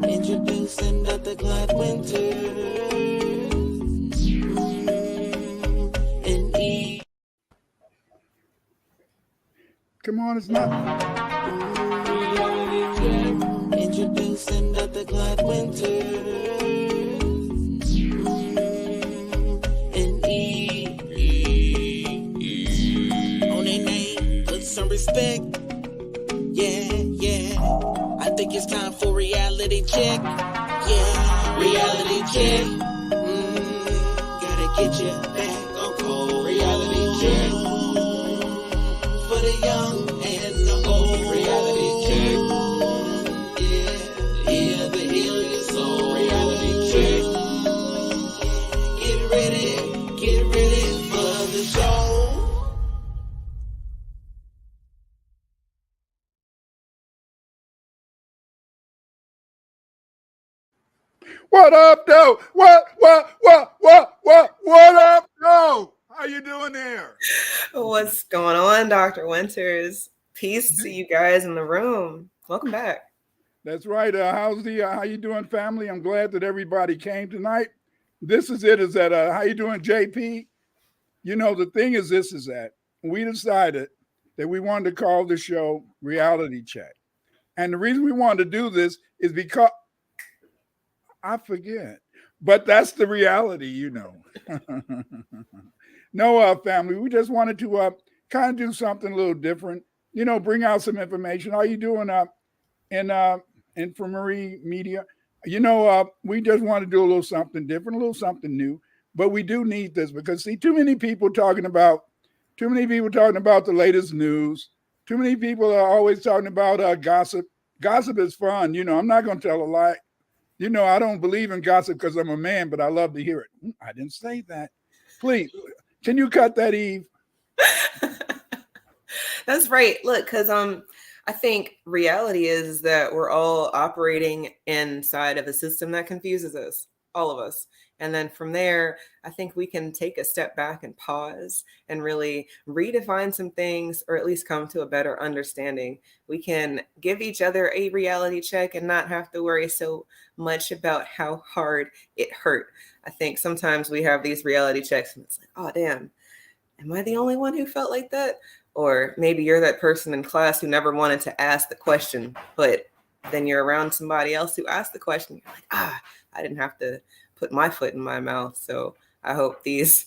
Introducing Dr. Clyde Winter. And E. Come on, it's not. Introducing Dr. Clyde Winter. And E. On their name, put some respect. Yeah, yeah. I think it's time for reality check. Yeah, reality check. Gotta get you back on cold. Reality check. For the young and the old. Reality check. Yeah, yeah, to heal your soul. Reality check. Get ready for the show. What up, though? What up, though? How you doing there? What's going on, Dr. Winters? Peace to you guys in the room. Welcome back. That's right. How you doing, family? I'm glad that everybody came tonight. This is it. Is that how you doing, JP? You know, the thing is that we decided that we wanted to call the show Reality Check. And the reason we wanted to do this is because I forget. But that's the reality, you know. No, family, we just wanted to kind of do something a little different, you know, bring out some information. How you doing in Infirmary Media? You know, we just want to do a little something different, a little something new. But we do need this because, see, too many people talking about the latest news. Too many people are always talking about gossip. Gossip is fun. You know, I'm not going to tell a lie. You know, I don't believe in gossip because I'm a man, but I love to hear it. I didn't say that. Please, can you cut that, Eve? That's right. Look, because I think reality is that we're all operating inside of a system that confuses us, all of us. And then from there, I think we can take a step back and pause and really redefine some things, or at least come to a better understanding. We can give each other a reality check and not have to worry so much about how hard it hurt. I think sometimes we have these reality checks and it's like, oh, damn, am I the only one who felt like that? Or maybe you're that person in class who never wanted to ask the question, but then you're around somebody else who asked the question. You're like, I didn't have to put my foot in my mouth. So I hope these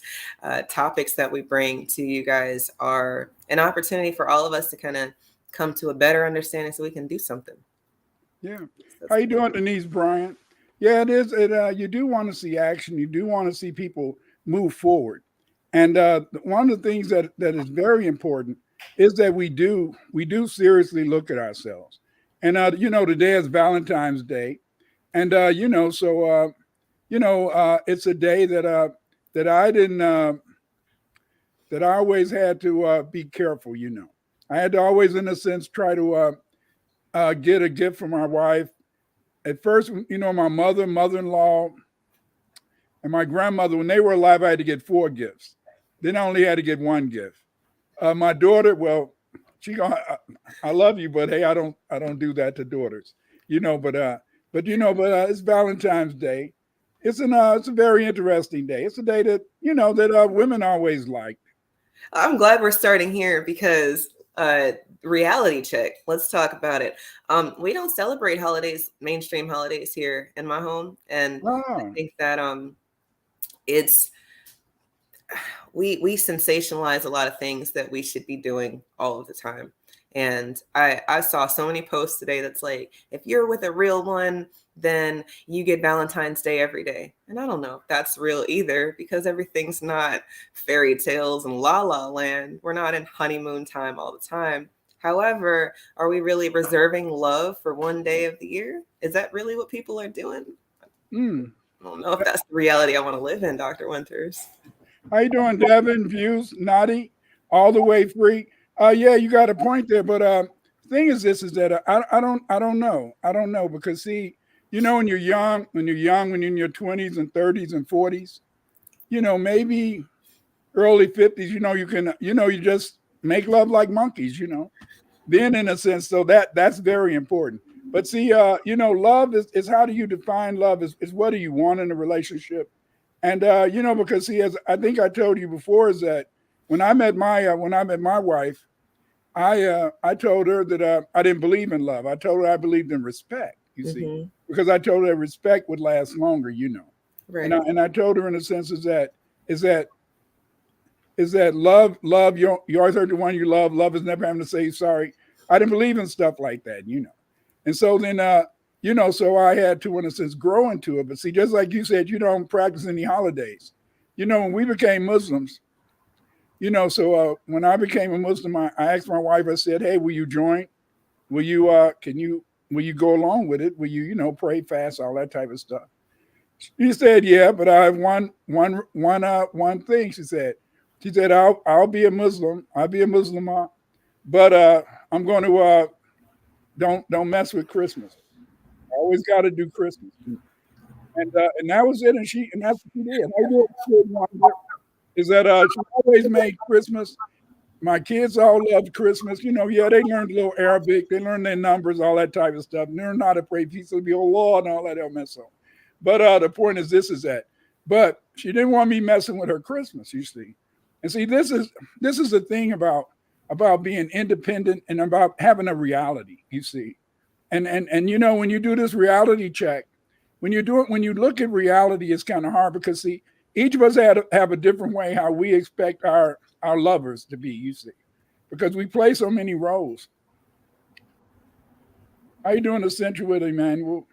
topics that we bring to you guys are an opportunity for all of us to kind of come to a better understanding so we can do something. Yeah. How you doing, Denise Bryant? Yeah, it is. You do want to see action. You do want to see people move forward. And one of the things that is very important is that we do seriously look at ourselves. And you know, today is Valentine's Day, and you know, so it's a day that I didn't that I always had to be careful. You know, I had to always, in a sense, try to get a gift for my wife. At first, you know, my mother-in-law, and my grandmother, when they were alive, I had to get 4 gifts. Then I only had to get 1 gift. My daughter, well, I love you, but hey, I don't do that to daughters, you know. But it's Valentine's Day. It's a very interesting day. It's a day that that women always like. I'm glad we're starting here because reality check. Let's talk about it. We don't celebrate holidays, mainstream holidays here in my home, and I think that it's we sensationalize a lot of things that we should be doing all of the time. And I saw so many posts today that's like, if you're with a real one, then you get Valentine's Day every day. And I don't know if that's real either, because everything's not fairy tales and la la land. We're not in honeymoon time all the time. However, are we really reserving love for one day of the year? Is that really what people are doing? I don't know if that's the reality I want to live in, Dr. Winters. How you doing, Devin? Views, Naughty, all the way free. Yeah, you got a point there, but thing is that I don't know because see, you know, when you're young, when you're in your 20s and 30s and 40s, you know, maybe early 50s, you know, you just make love like monkeys, you know. then in a sense, so that's very important. But see, love is how do you define love? Is what do you want in a relationship? And because see, as I think I told you before, is that when I met my wife, I told her that I didn't believe in love. I told her I believed in respect. You see, because I told her respect would last longer. Right. And I told her in a sense is that love you always heard the one you love. Love is never having to say sorry. I didn't believe in stuff like that. And so then so I had to in a sense grow into it. But see, just like you said, you don't practice any holidays. When we became Muslims. So when I became a Muslim, I asked my wife, I said, hey, will you join? Will you, will you go along with it? Will you, pray, fast, all that type of stuff? She said, yeah, but I have one thing. She said, I'll be a Muslim. I'll be a Muslimah, but I'm going to, don't mess with Christmas. I always got to do Christmas. And that was it. And that's what she did. Is that she always made Christmas. My kids all loved Christmas. They learned a little Arabic. They learned their numbers, all that type of stuff. And they learned how to pray peace will be, oh Lord, and all that mess up. But the point is but she didn't want me messing with her Christmas, you see. And see, this is the thing about being independent and about having a reality, you see. And when you do this reality check, when you look at reality, it's kind of hard because see, each of us have a different way how we expect our lovers to be, you see, because we play so many roles. How you doing the century with Emmanuel?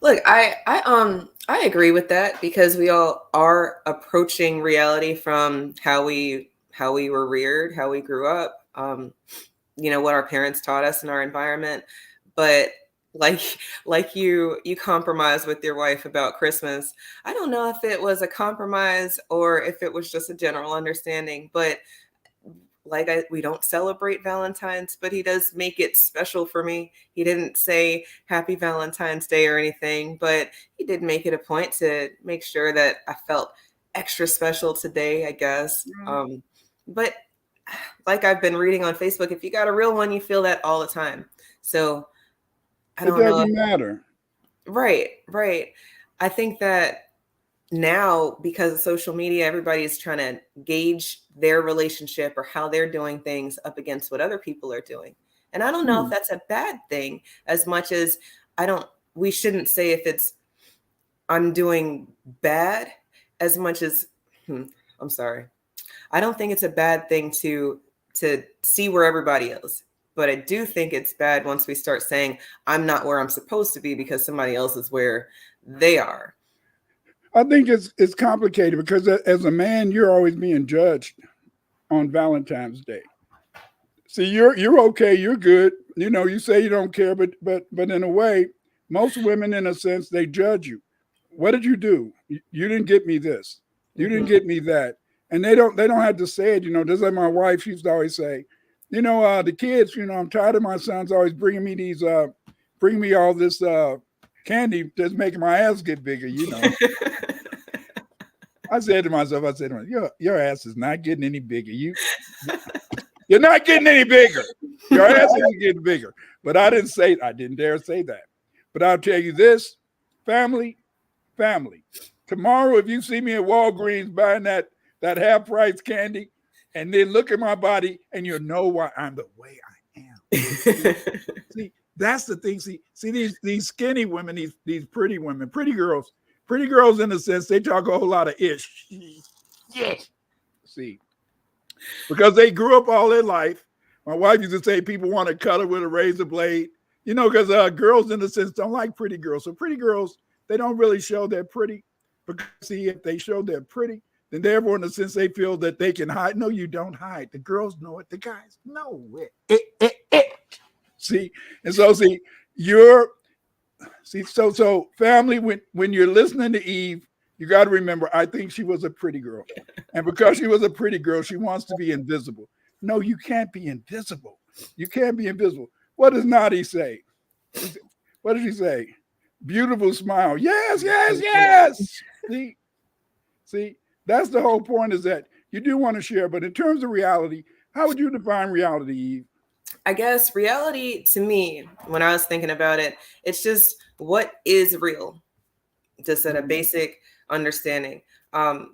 Look, I agree with that because we all are approaching reality from how we were reared, how we grew up, what our parents taught us in our environment, but like you compromised with your wife about Christmas. I don't know if it was a compromise or if it was just a general understanding, but we don't celebrate Valentine's, but he does make it special for me. He didn't say Happy Valentine's Day or anything, but he did make it a point to make sure that I felt extra special today, I guess. But like I've been reading on Facebook, if you got a real one, you feel that all the time. So I don't know. It doesn't matter. Right. I think that now, because of social media, everybody is trying to gauge their relationship or how they're doing things up against what other people are doing. And I don't know if that's a bad thing as much as we shouldn't say if it's I'm doing bad as much as, I'm sorry. I don't think it's a bad thing to see where everybody is. But I do think it's bad once we start saying I'm not where I'm supposed to be because somebody else is where they are. I think it's complicated because as a man, you're always being judged on Valentine's Day. See, you're okay, you're good. You say you don't care, but in a way, most women, in a sense, they judge you. What did you do? You didn't get me this. You didn't get me that. And they don't have to say it. Just like my wife, she used to always say, the kids, I'm tired of my sons always bringing me all this candy that's making my ass get bigger, I said to myself, your ass is not getting any bigger. You're not getting any bigger. Your ass isn't getting bigger. But I didn't dare say that. But I'll tell you this, family. Tomorrow, if you see me at Walgreens buying that half-price candy, and then look at my body, and you'll know why I'm the way I am. See, that's the thing. See these skinny women, these pretty women, pretty girls in a sense, they talk a whole lot of ish. Yes. See, because they grew up all their life. My wife used to say people want to cut her with a razor blade, because girls in a sense don't like pretty girls. So pretty girls, they don't really show they're pretty. Because see, if they show they're pretty, then therefore, in a sense, they feel that they can hide. No, you don't hide. The girls know it. The guys know it. See, and so so family, when you're listening to Eve, you got to remember, I think she was a pretty girl. And because she was a pretty girl, she wants to be invisible. No, you can't be invisible. You can't be invisible. What does Nadi say? What does she say? Beautiful smile. Yes. See, that's the whole point, is that, you do want to share, but in terms of reality, how would you define reality, Eve? I guess reality to me, when I was thinking about it, it's just what is real, just at a basic understanding. And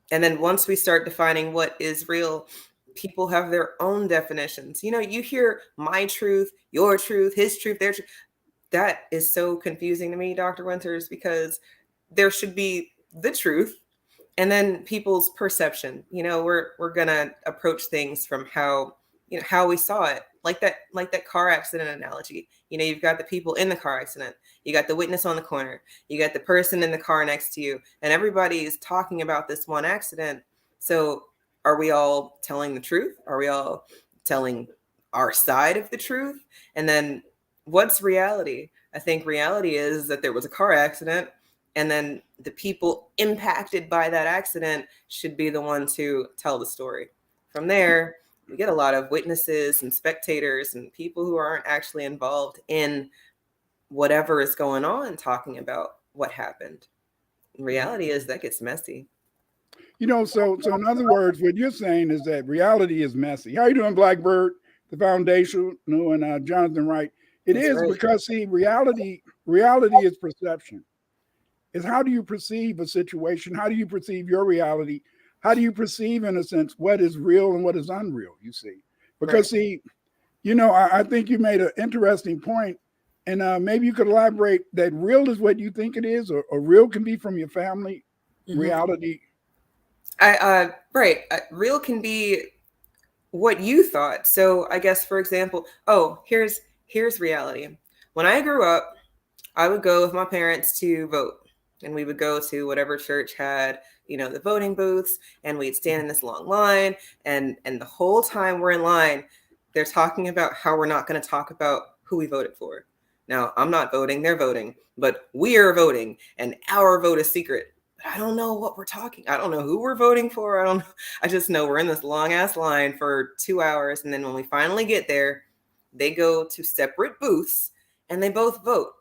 then once we start defining what is real, people have their own definitions. You know, you hear my truth, your truth, his truth, their truth. That is so confusing to me, Dr. Winters, because there should be the truth and then people's perception. You know, we're gonna approach things from how, you know, how we saw it, like that car accident analogy. You know, you've got the people in the car accident, you got the witness on the corner, you got the person in the car next to you, and everybody is talking about this one accident. So are we all telling the truth? Are we all telling our side of the truth? And then what's reality? I think reality is that there was a car accident, and then the people impacted by that accident should be the ones who tell the story. From there, we get a lot of witnesses and spectators and people who aren't actually involved in whatever is going on talking about what happened. Reality is that gets messy. You know, so in other words, what you're saying is that reality is messy. How you doing, Blackbird? The Foundation, and Jonathan Wright. It That's is right. because, see, reality is perception. It's how do you perceive a situation? How do you perceive your reality? How do you perceive, in a sense, what is real and what is unreal, you see? Because, Right. see, you know, I think you made an interesting point, and maybe you could elaborate that real is what you think it is, or real can be from your family, reality. Right. Real can be what you thought. So I guess, for example, here's reality. When I grew up, I would go with my parents to vote, and we would go to whatever church had, you know, the voting booths, and we'd stand in this long line, and the whole time we're in line, they're talking about how we're not going to talk about who we voted for. Now, I'm not voting, they're voting, but we are voting, and our vote is secret. I don't know what we're talking. I don't know who we're voting for. I just know we're in this long ass line for 2 hours. And then when we finally get there, they go to separate booths and they both vote.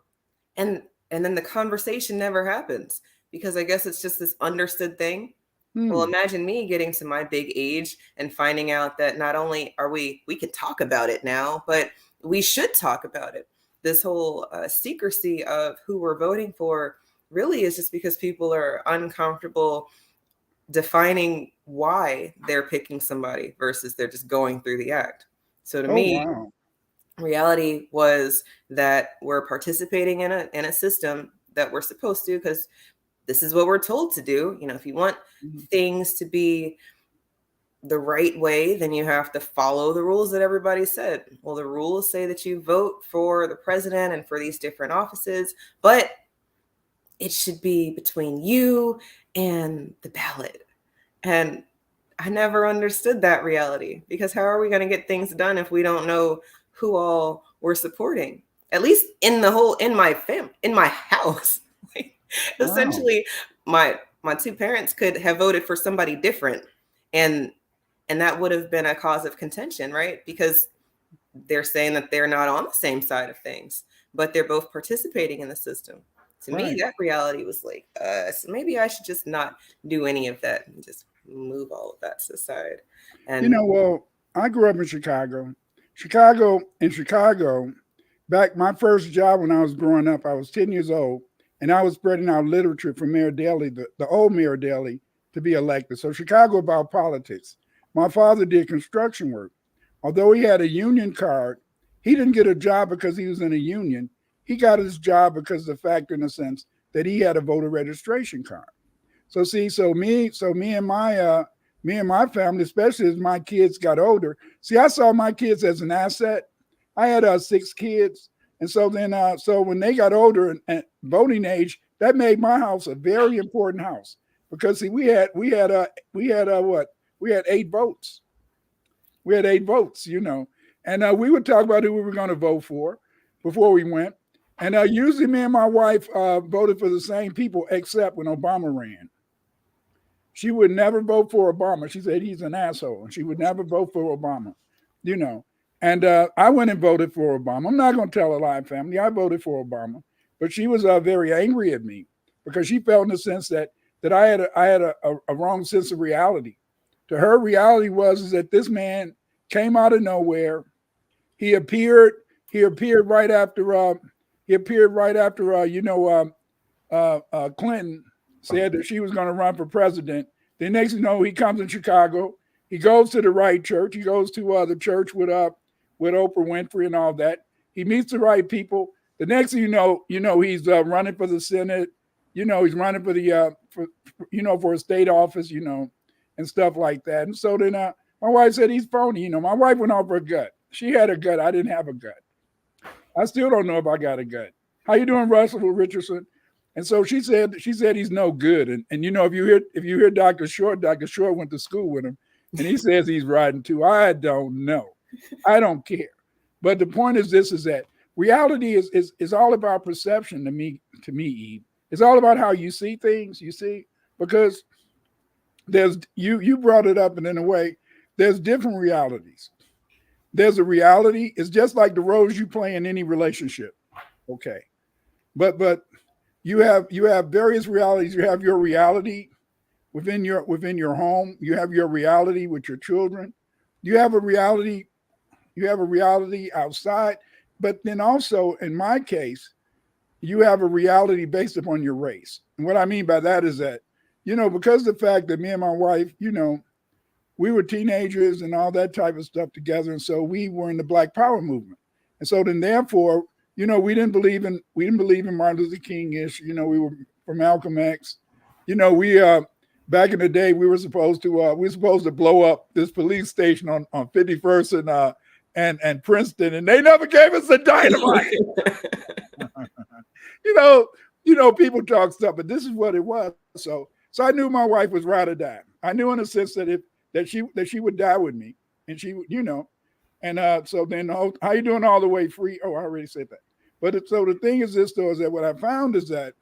And then the conversation never happens because I guess it's just this understood thing. Well, imagine me getting to my big age and finding out that not only are we can talk about it now, but we should talk about it. This whole secrecy of who we're voting for really is just because people are uncomfortable defining why they're picking somebody versus they're just going through the act. So to Oh, me, wow. reality was that we're participating in a system that we're supposed to, because this is what we're told to do. You know, if you want things to be the right way, then you have to follow the rules that everybody said. Well, the rules say that you vote for the president and for these different offices, but it should be between you and the ballot. And I never understood that reality, because how are we going to get things done if we don't know who all we're supporting? At least in my house. Like, Wow. essentially, my two parents could have voted for somebody different, and that would have been a cause of contention, right? Because they're saying that they're not on the same side of things, but they're both participating in the system. To me, Right. that reality was like, so maybe I should just not do any of that and just move all of that to the side. You And know, well, I grew up in Chicago. In Chicago, back my first job when I was growing up, I was 10 years old, and I was spreading out literature for Mayor Daley, the old Mayor Daley, to be elected. So Chicago about politics. My father did construction work. Although he had a union card, he didn't get a job because he was in a union. He got his job because of the fact, in a sense, that he had a voter registration card. So see, me and my family, especially as my kids got older, see, I saw my kids as an asset. I had 6 kids, and so then so when they got older and voting age, that made my house a very important house, because see, we had 8 votes. We had 8 votes, you know, and we would talk about who we were going to vote for before we went. And usually, me and my wife voted for the same people, except when Obama ran. She would never vote for Obama. She said he's an asshole, and she would never vote for Obama, you know. And I went and voted for Obama. I'm not going to tell a lie, family. I voted for Obama, but she was very angry at me because she felt, in the sense that I had a wrong sense of reality. To her, reality was is that this man came out of nowhere. He appeared. He appeared right after. He appeared right after. Clinton said that she was going to run for president. The next thing you know, he comes in Chicago. He goes to the right church. He goes to the church with Oprah Winfrey and all that. He meets the right people. The next thing you know, he's running for the Senate. He's running for the for a state office. And stuff like that. And so then my wife said he's phony. My wife went off her gut. She had a gut. I didn't have a gut. I still don't know if I got a gut. How you doing, Russell Richardson? And so she said he's no good. And if you hear Dr. Short went to school with him, and he says he's riding too. I don't know. I don't care. But the point is this: is that reality is all about perception to me, Eve. It's all about how you see things. You see, because there's you brought it up, and in a way, there's different realities. There's a reality. It's just like the roles you play in any relationship. Okay, but you have various realities. You have your reality within your home. You have your reality with your children. You have a reality outside. But then also, in my case, you have a reality based upon your race. And what I mean by that is that, because of the fact that me and my wife, we were teenagers and all that type of stuff together. And so we were in the Black Power movement. And so then therefore, we didn't believe in Martin Luther King-ish. We were from Malcolm X. We back in the day, we were supposed to blow up this police station on 51st and Princeton, and they never gave us the dynamite. People talk stuff, but this is what it was. So I knew my wife was ride or die. I knew in a sense that she would die with me, and she would, and so then how you doing all the way free? Oh, I already said that. But so the thing is this though, is that what I found is that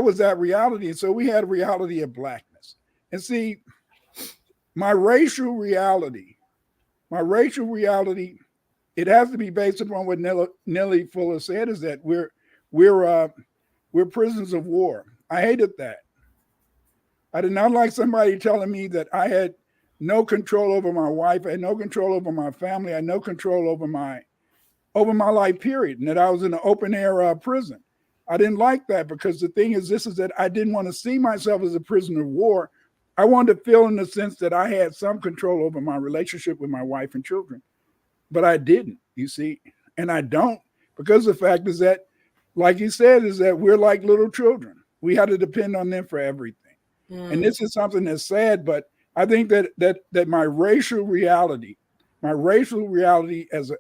was that reality. And so we had a reality of blackness. And see, my racial reality, it has to be based upon what Nellie Fuller said, is that we're prisoners of war. I hated that. I did not like somebody telling me that I had no control over my wife, I had no control over my family, I had no control over my life, period, and that I was in an open air prison. I didn't like that, because the thing is that I didn't want to see myself as a prisoner of war. I wanted to feel in the sense that I had some control over my relationship with my wife and children, but I didn't, you see, and I don't, because the fact is that, like you said, is that we're like little children. We had to depend on them for everything. And this is something that's sad, but I think that my racial reality as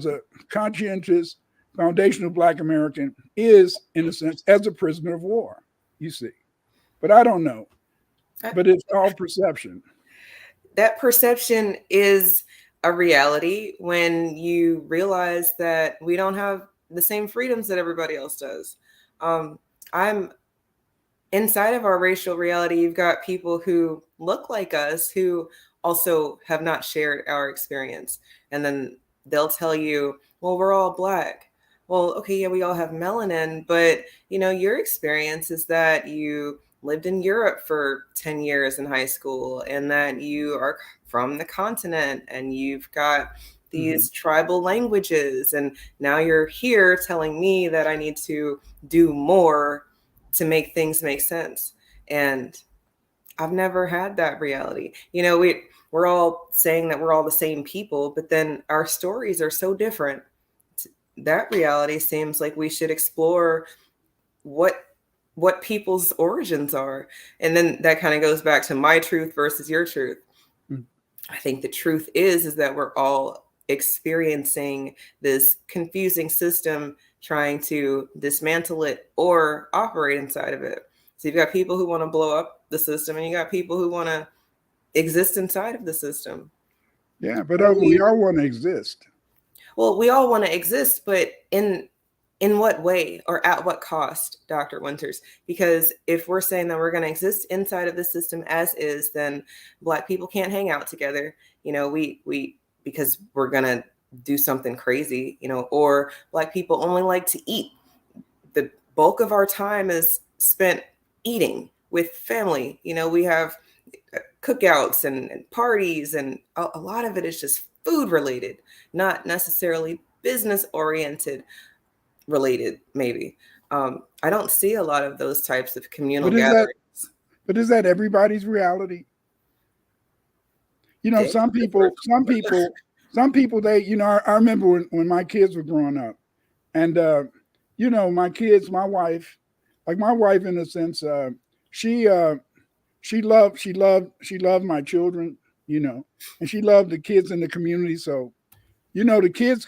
a conscientious foundational Black American is, in a sense, as a prisoner of war, you see. But I don't know. But it's all perception. That perception is a reality when you realize that we don't have the same freedoms that everybody else does. I'm inside of our racial reality. You've got people who look like us who also have not shared our experience. And then they'll tell you, well, we're all Black. Well, okay, yeah, we all have melanin, but your experience is that you lived in Europe for 10 years in high school, and that you are from the continent, and you've got these tribal languages, and now you're here telling me that I need to do more to make things make sense. And I've never had that reality. We're all saying that we're all the same people, but then our stories are so different. That reality seems like we should explore what people's origins are. And then that kind of goes back to my truth versus your truth. I think the truth is that we're all experiencing this confusing system, trying to dismantle it or operate inside of it. So you've got people who want to blow up the system, and you got people who want to exist inside of the system. Yeah, but we all want to exist. Well, we all want to exist, but in what way or at what cost, Dr. Winters? Because if we're saying that we're going to exist inside of the system as is, then Black people can't hang out together. Because we're going to do something crazy, or Black people only like to eat. The bulk of our time is spent eating with family. We have cookouts and parties, and a lot of it is just food related, not necessarily business oriented related, maybe. I don't see a lot of those types of communal But is that gatherings. but is that everybody's reality? You know, Dang. some people, they, you know, I remember when my kids were growing up, and you know, my kids, my wife, like my wife in a sense, she she loved my children, you know, and she loved the kids in the community. So, you know, the kids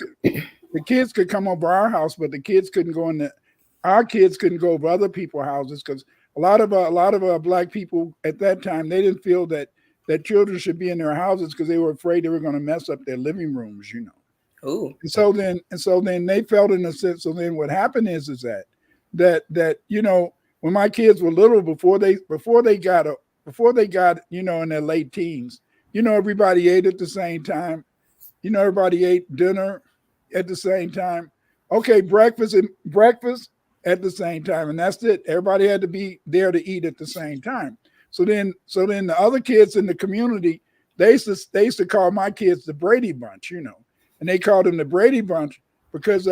could come over our house, but the kids couldn't go in the our kids couldn't go over other people's houses because a lot of black people at that time, they didn't feel that children should be in their houses because they were afraid they were going to mess up their living rooms, you know. Ooh. And so then they felt in a sense. So then what happened is that you know, when my kids were little, before they got, you know, in their late teens, you know, everybody ate at the same time. You know, everybody ate dinner at the same time. Okay, breakfast at the same time, and that's it. Everybody had to be there to eat at the same time. So then the other kids in the community, they used to call my kids the Brady Bunch, you know, and they called them the Brady Bunch because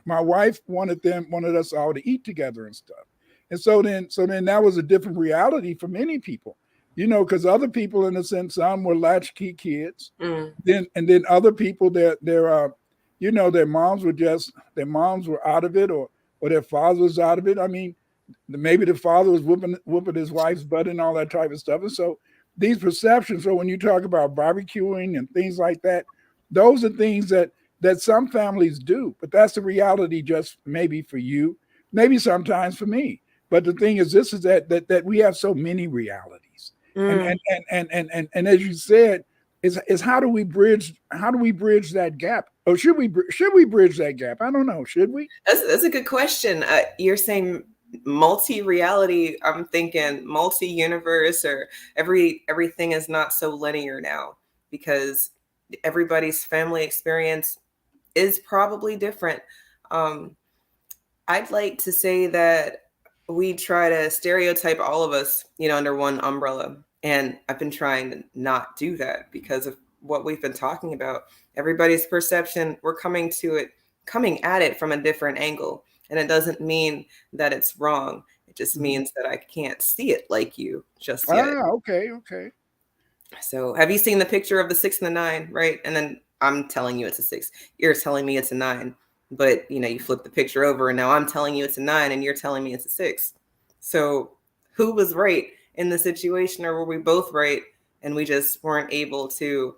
my wife wanted us all to eat together and stuff. And so then that was a different reality for many people, you know, because other people, in a sense, some were latchkey kids. Mm. Then other people, you know, their moms were out of it, or their father was out of it. I mean, maybe the father was whooping his wife's butt and all that type of stuff. And so these perceptions. So when you talk about barbecuing and things like that, those are things that some families do, but that's the reality just maybe for you, maybe sometimes for me. But the thing is, this is that we have so many realities, Mm. and as you said, is how do we bridge that gap? Or should we bridge that gap? I don't know. Should we? That's a good question. You're saying multi-reality. I'm thinking multi-universe, or everything is not so linear now because everybody's family experience is probably different. Um, I'd like to say that we try to stereotype all of us, you know, under one umbrella. And I've been trying to not do that because of what we've been talking about. Everybody's perception, we're coming at it from a different angle. And it doesn't mean that it's wrong. It just means that I can't see it like you just yet. Okay. So have you seen the picture of the 6 and the 9, right? And then I'm telling you it's a 6. You're telling me it's a 9. But you know, you flip the picture over and now I'm telling you it's a 9 and you're telling me it's a 6. So who was right in the situation, or were we both right and we just weren't able to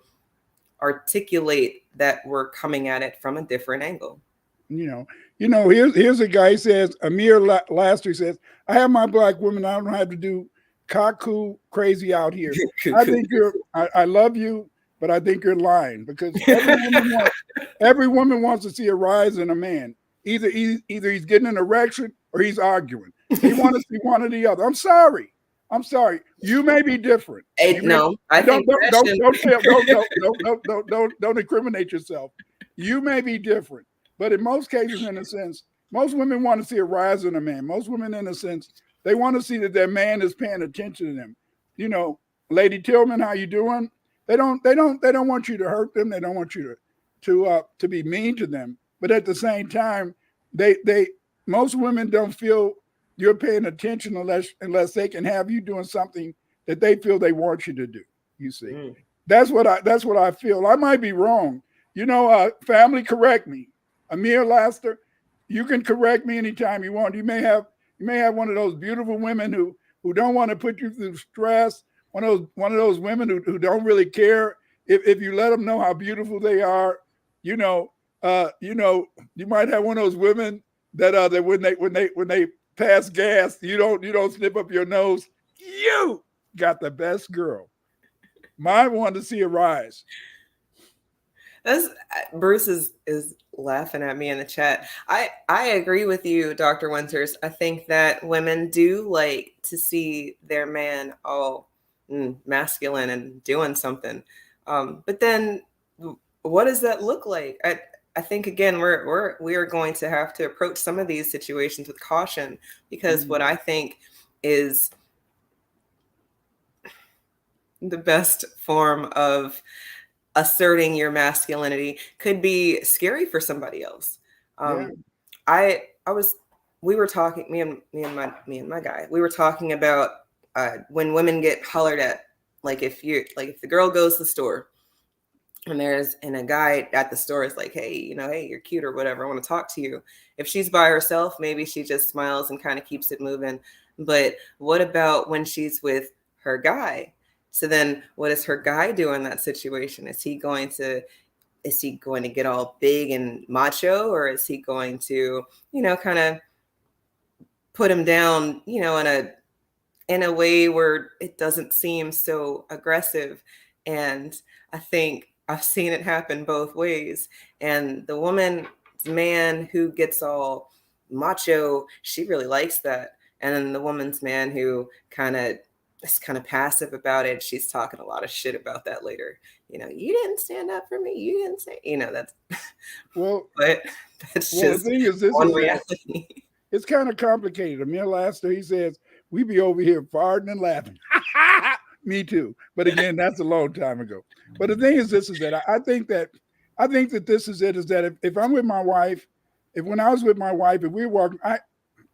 articulate that we're coming at it from a different angle? You know. Here's a guy, he says, Amir Laster says, I have my black woman. I don't have to do cuckoo crazy out here. I love you, but I think you're lying because every woman wants to see a rise in a man. Either he's getting an erection or he's arguing. They want to see one or the other. I'm sorry. You may be different. I think don't incriminate yourself. You may be different, but in most cases, in a sense, most women want to see a rise in a man. Most women, in a sense, they want to see that their man is paying attention to them. You know, Lady Tillman, how you doing? They don't want you to hurt them. They don't want you to be mean to them. But at the same time, they most women don't feel you're paying attention unless they can have you doing something that they feel they want you to do. You see, that's what I feel. I might be wrong. You know, family, correct me. Amir Laster, you can correct me anytime you want. You may have one of those beautiful women who don't want to put you through stress. One of those women who don't really care if you let them know how beautiful they are. You know, you might have one of those women that when they pass gas, you don't snip up your nose. You got the best girl. Mine wanted to see a rise. Bruce is laughing at me in the chat. I agree with you, Dr. Winters. I think that women do like to see their man all masculine and doing something. But then what does that look like? I think again we are going to have to approach some of these situations with caution because what I think is the best form of asserting your masculinity could be scary for somebody else. Yeah. I was we were talking, me and my guy, we were talking about when women get hollered at, like if the girl goes to the store and a guy at the store is like, hey, hey, you're cute or whatever, I want to talk to you. If she's by herself, maybe she just smiles and kind of keeps it moving. But what about when she's with her guy? So then what does her guy do in that situation? Is he going to get all big and macho, or is he going to, kind of put him down, in a way where it doesn't seem so aggressive? And I think I've seen it happen both ways. And the woman's man who gets all macho, she really likes that. And then the woman's man who is kind of passive about it, she's talking a lot of shit about that later. You didn't stand up for me. You didn't say, that's Well, but that's well, just the thing is, this one is reality. it's kind of complicated. Amir Laster, he says, we be over here farting and laughing. Me too. But again, that's a long time ago. But the thing is, this is that I think that this is it, is that if I'm with my wife, when I was with my wife, if we were walking, I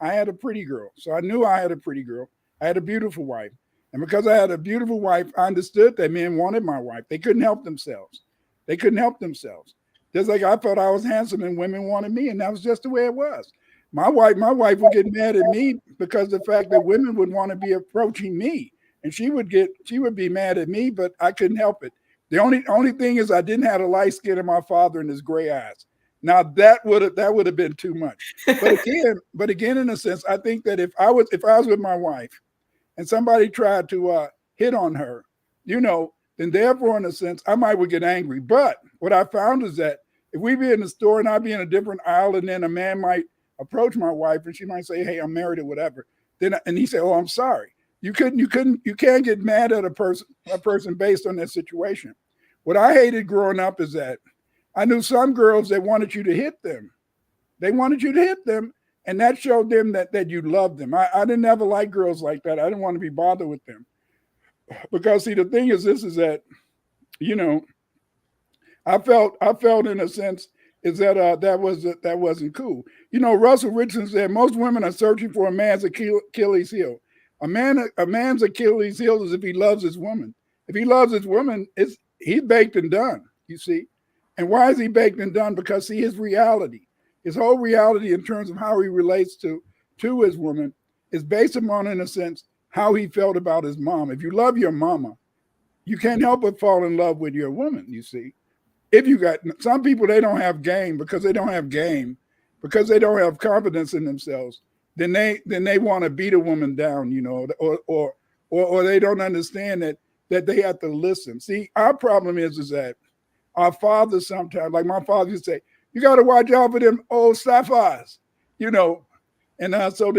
had a pretty girl. So I knew I had a pretty girl. I had a beautiful wife. And because I had a beautiful wife, I understood that men wanted my wife. They couldn't help themselves. They couldn't help themselves. Just like I thought I was handsome and women wanted me, and that was just the way it was. My wife would get mad at me because of the fact that women would want to be approaching me, and she would be mad at me, but I couldn't help it. The only thing is I didn't have the light skin of my father and his gray eyes. Now that would have been too much. But again, in a sense, I think that if I was with my wife and somebody tried to hit on her, then therefore, in a sense, I might would get angry. But what I found is that if we be in the store and I be in a different aisle, and then a man might approach my wife and she might say, hey, I'm married or whatever. And he say, oh, I'm sorry. You can't get mad at a person based on that situation. What I hated growing up is that I knew some girls that wanted you to hit them. They wanted you to hit them, and that showed them that you loved them. I didn't ever like girls like that. I didn't want to be bothered with them. Because see, the thing is this is that, I felt in a sense is that that wasn't cool. Russell Richardson said most women are searching for a man's Achilles heel. A man's Achilles heel is if he loves his woman. If he loves his woman, he's baked and done. You see, and why is he baked and done? Because see, his whole reality in terms of how he relates to his woman is based upon, in a sense, how he felt about his mom. If you love your mama, you can't help but fall in love with your woman. You see. If you got some people, they don't have game because they don't have confidence in themselves. Then they want to beat a woman down, or they don't understand that they have to listen. See, our problem is that our fathers sometimes, like my father used to say, you got to watch out for them old sapphires, and so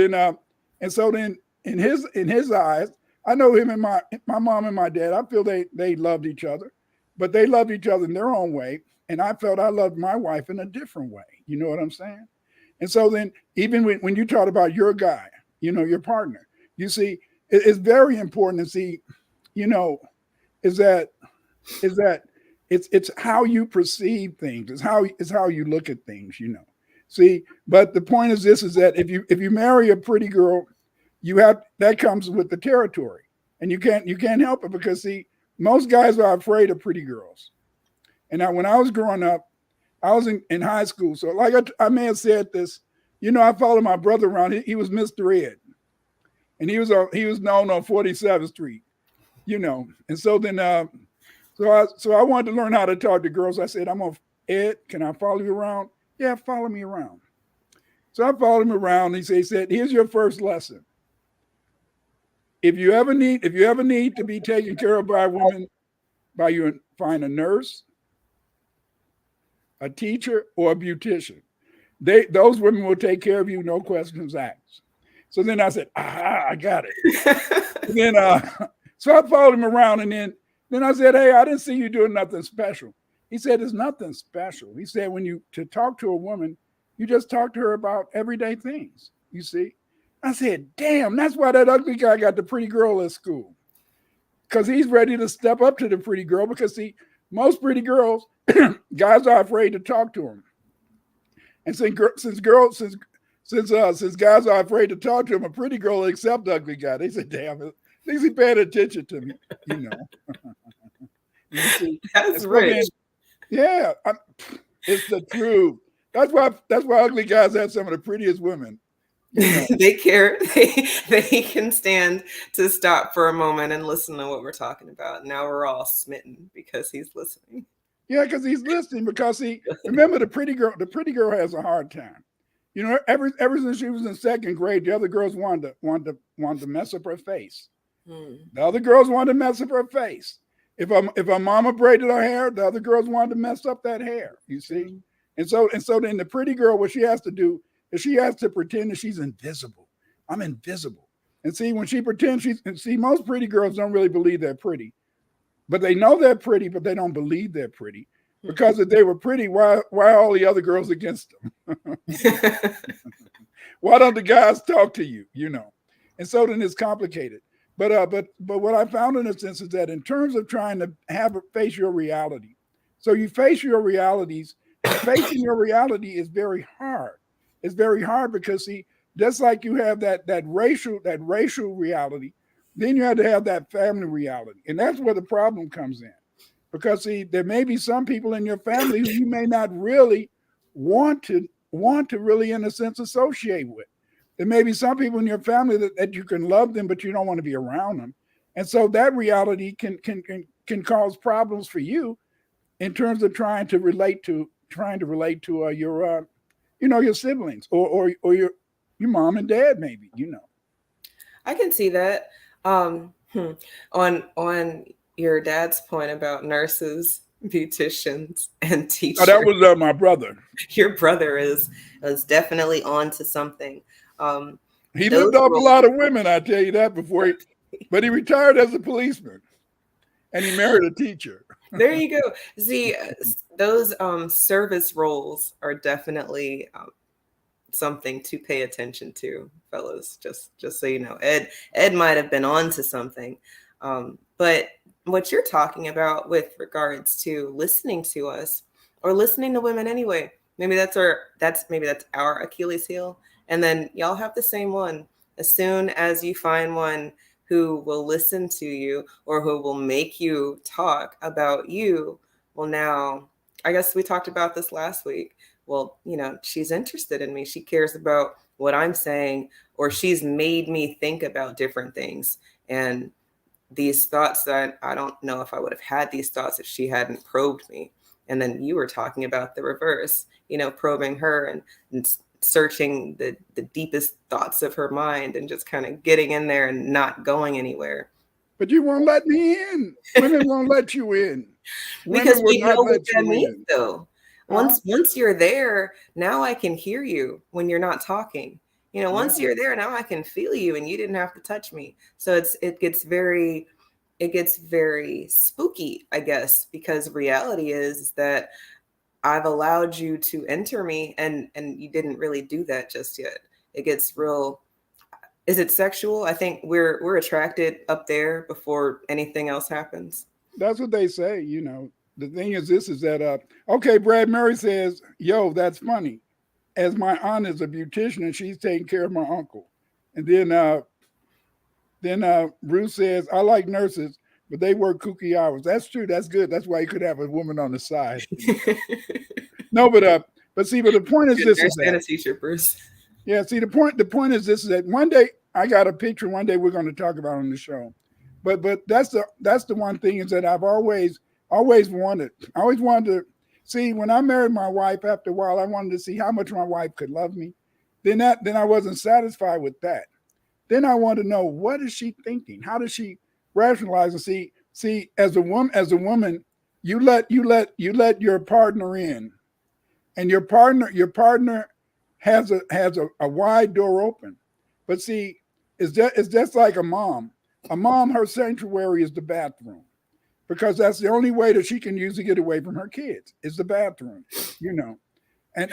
then in his eyes, I know him and my mom and my dad. I feel they loved each other. But they loved each other in their own way. And I felt I loved my wife in a different way. You know what I'm saying? And so then even when you talk about your guy, your partner, you see, it's very important to see, is that it's how you perceive things. It's how you look at things, See, but the point is this, is that if you marry a pretty girl, that comes with the territory. And you can't help it because see, most guys are afraid of pretty girls. And when I was growing up, I was in high school. So like I may have said this, I followed my brother around. He was Mr. Ed. And he was known on 47th Street, And so then so I wanted to learn how to talk to girls. I said, Ed, can I follow you around? Yeah, follow me around. So I followed him around. He said, here's your first lesson. If you ever need to be taken care of by a woman, you find a nurse, a teacher, or a beautician. Those women will take care of you, no questions asked. So then I said, I got it. And then so I followed him around, and then I said, hey, I didn't see you doing nothing special. He said, it's nothing special. He said, to talk to a woman, you just talk to her about everyday things, you see. I said, damn, that's why that ugly guy got the pretty girl at school. because he's ready to step up to the pretty girl, because see, most pretty girls, guys are afraid to talk to them. And since guys are afraid to talk to him, a pretty girl will accept the ugly guy. They say, damn, at least he paying attention to me, you know. You see, That's rich. Yeah, it's the truth. That's why ugly guys have some of the prettiest women. You know? They care. They can stand to stop for a moment and listen to what we're talking about. Now we're all smitten because he's listening. Yeah, because he's listening. Because remember, the pretty girl has a hard time. You know, ever since she was in second grade, the other girls wanted to mess up her face. The other girls wanted to mess up her face. If her mama braided her hair, the other girls wanted to mess up that hair. You see, and so then the pretty girl, what she has to do is she has to pretend that she's invisible. I'm invisible. And see, when she pretends most pretty girls don't really believe they're pretty, but they know they're pretty, but they don't believe they're pretty, because if they were pretty, why are all the other girls against them? Why don't the guys talk to you? You know, and so then it's complicated. But what I found in a sense is that in terms of trying to face your reality, so you face your realities. Facing your reality is very hard. It's very hard because see, just like you have that racial reality, then you have to have that family reality, and that's where the problem comes in. Because see, there may be some people in your family who you may not really want to really, in a sense, associate with. There may be some people in your family that you can love them, but you don't want to be around them, and so that reality can cause problems for you in terms of trying to relate to your your siblings or your mom and dad, maybe, you know. I can see that. On your dad's point about nurses, beauticians, and teachers. Oh, that was my brother. Your brother is definitely on to something. He lived off a lot of women, I tell you that, but he retired as a policeman, and he married a teacher. There you go. See, those service roles are definitely something to pay attention to, fellas. Just so you know, Ed might have been on to something, but what you're talking about with regards to listening to us or listening to women anyway, maybe that's our Achilles heel, and then y'all have the same one. As soon as you find one who will listen to you or who will make you talk about you, well, now, I guess we talked about this last week. Well, you know, she's interested in me. She cares about what I'm saying, or she's made me think about different things. And these thoughts that I don't know if I would have had these thoughts if she hadn't probed me. And then you were talking about the reverse, you know, probing her and searching the deepest thoughts of her mind and just kind of getting in there and not going anywhere. But you won't let me in. Women won't let you in. Because we know what that means, though. Once you're there, now I can hear you when you're not talking. You know, once you're there, now I can feel you, and you didn't have to touch me. So it gets very spooky, I guess, because reality is that I've allowed you to enter me, and you didn't really do that just yet. It gets real. Is it sexual? I think we're attracted up there before anything else happens. That's what they say. You know, the thing is that okay, Brad Murray says, "Yo, that's funny," as my aunt is a beautician and she's taking care of my uncle. And then Bruce says, "I like nurses, but they work kooky hours." That's true. That's good. That's why you could have a woman on the side. No, but the point is this: is that, teacher, Bruce. Yeah. See, the point is this: is that one day I got a picture. One day we're going to talk about on the show. But that's the one thing is that I've always wanted. I always wanted to see when I married my wife. After a while, I wanted to see how much my wife could love me. Then I wasn't satisfied with that. Then I wanted to know, what is she thinking? How does she rationalize and see as a woman, you let your partner in, and your partner has a wide door open. But see, it's just like a mom. A mom, her sanctuary is the bathroom, because that's the only way that she can use to get away from her kids is the bathroom, you know. And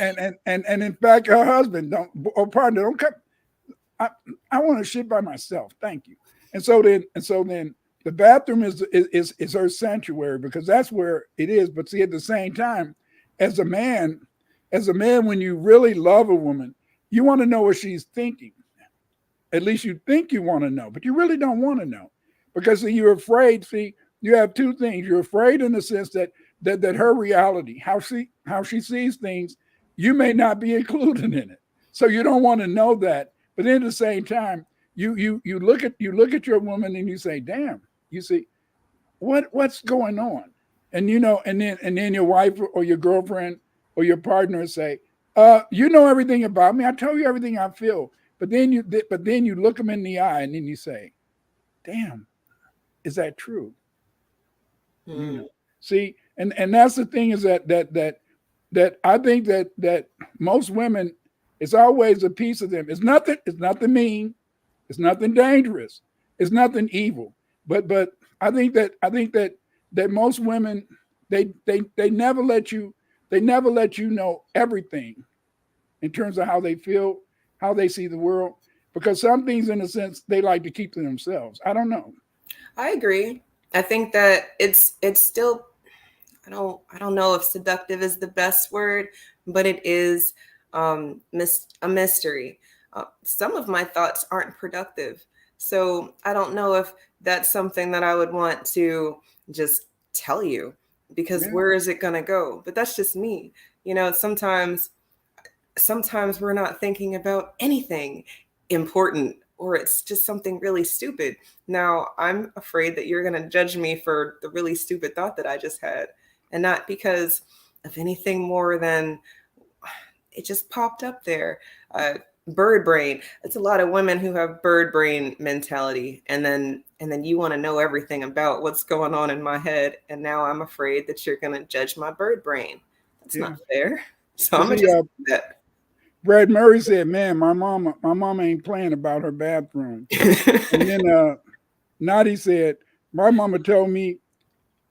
in fact, her husband don't come. I want to shit by myself. Thank you. And so then The bathroom is her sanctuary because that's where it is. But see, at the same time, as a man, when you really love a woman, you want to know what she's thinking. At least you think you want to know, but you really don't want to know because you're afraid. See, you have two things. You're afraid in the sense that her reality, how she sees things, you may not be included in it. So you don't want to know that. But then at the same time, you look at your woman and you say, damn, you see, what's going on? And and then your wife or your girlfriend or your partner say, you know everything about me. I tell you everything I feel. But then you look them in the eye and then you say, damn, is that true? See, and that's the thing is that I think that most women, it's always a piece of them. It's nothing mean, it's nothing dangerous, it's nothing evil. But I think that most women, they never let you know everything in terms of how they feel, how they see the world, because some things in a sense they like to keep to themselves. I don't know. I agree. I think that it's still, I don't know if seductive is the best word, but it is a mystery. Some of my thoughts aren't productive. So I don't know if that's something that I would want to just tell you, because where is it going to go? But that's just me. Sometimes we're not thinking about anything important, or it's just something really stupid. Now, I'm afraid that you're going to judge me for the really stupid thought that I just had, and not because of anything more than it just popped up there. Bird brain. It's a lot of women who have bird brain mentality, and then you want to know everything about what's going on in my head, and now I'm afraid that you're going to judge my bird brain. That's not fair. So I'm going to just do that. Brad Murray said, man, my mama ain't playing about her bathroom. And then Nadi said, my mama told me,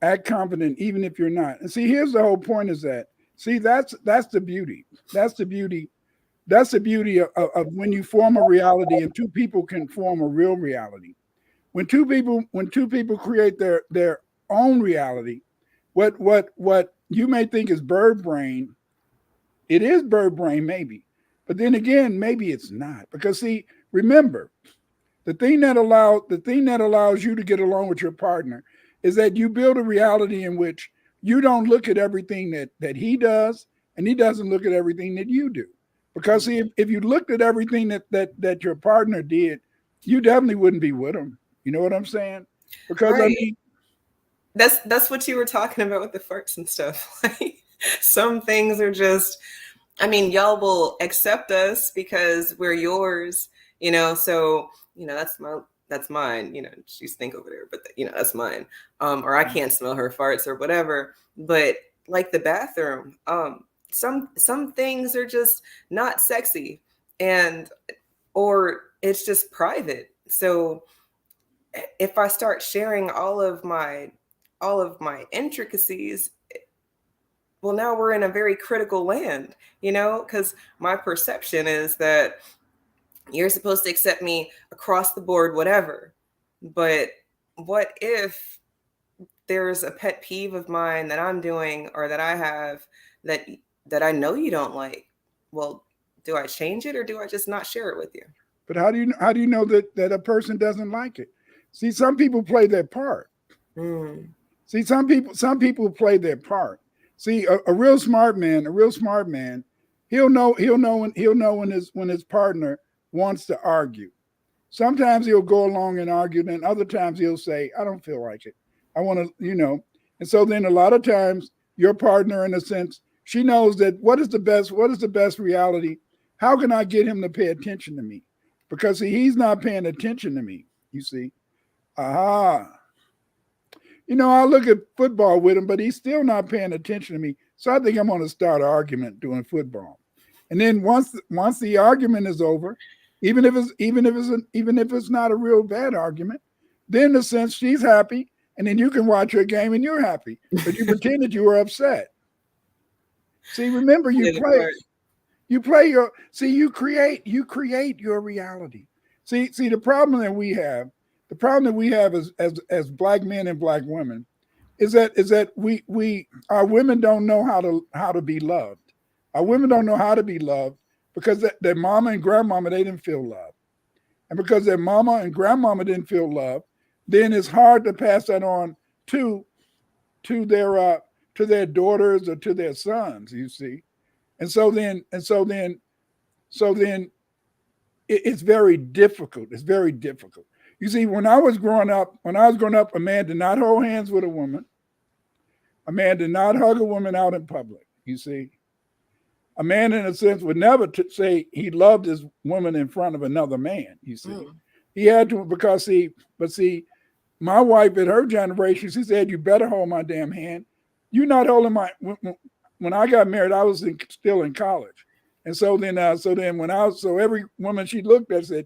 act confident even if you're not. And see, here's the whole point is that, see, that's the beauty. That's the beauty. That's the beauty of when you form a reality and two people can form a real reality. When two people create their own reality, what you may think is bird brain, it is bird brain maybe. But then again, maybe it's not. Because see, remember, the thing that allows you to get along with your partner is that you build a reality in which you don't look at everything that he does, and he doesn't look at everything that you do. Because see, if you looked at everything that your partner did, you definitely wouldn't be with him. You know what I'm saying? Because right. I mean, that's what you were talking about with the farts and stuff. Like, some things are just, I mean, y'all will accept us because we're yours, so, that's mine, she stink over there, but that's mine. Or I can't smell her farts or whatever. But like the bathroom, some things are just not sexy, or it's just private. So if I start sharing all of my intricacies, well, now we're in a very critical land, because my perception is that you're supposed to accept me across the board, whatever. But what if there's a pet peeve of mine that I'm doing or that I have that I know you don't like? Well, do I change it or do I just not share it with you? But how do you know that a person doesn't like it? See, some people play their part. See, some people play their part. See, a real smart man, he'll know when his partner wants to argue. Sometimes he'll go along and argue, and other times he'll say, I don't feel like it. I want to, And so then a lot of times your partner, in a sense, she knows that what is the best reality? How can I get him to pay attention to me? Because see, he's not paying attention to me, you see. I look at football with him, but he's still not paying attention to me. So I think I'm going to start an argument doing football. And then once the argument is over, even if it's not a real bad argument, then in a sense she's happy, and then you can watch her game and you're happy, but you pretend that you were upset. See, remember, you create your reality. See, the problem that we have The problem that we have as black men and black women is that our women don't know how to be loved. Our women don't know how to be loved because their mama and grandmama, they didn't feel love. And because their mama and grandmama didn't feel love, then it's hard to pass that on to their daughters or to their sons, you see. And so then it's very difficult. It's very difficult. You see, when I was growing up, a man did not hold hands with a woman. A man did not hug a woman out in public, you see. A man, in a sense, would never say he loved his woman in front of another man, you see. He had to, because my wife in her generation, she said, you better hold my damn hand. You're not holding my, when I got married, I was still in college. And so then every woman she looked at said,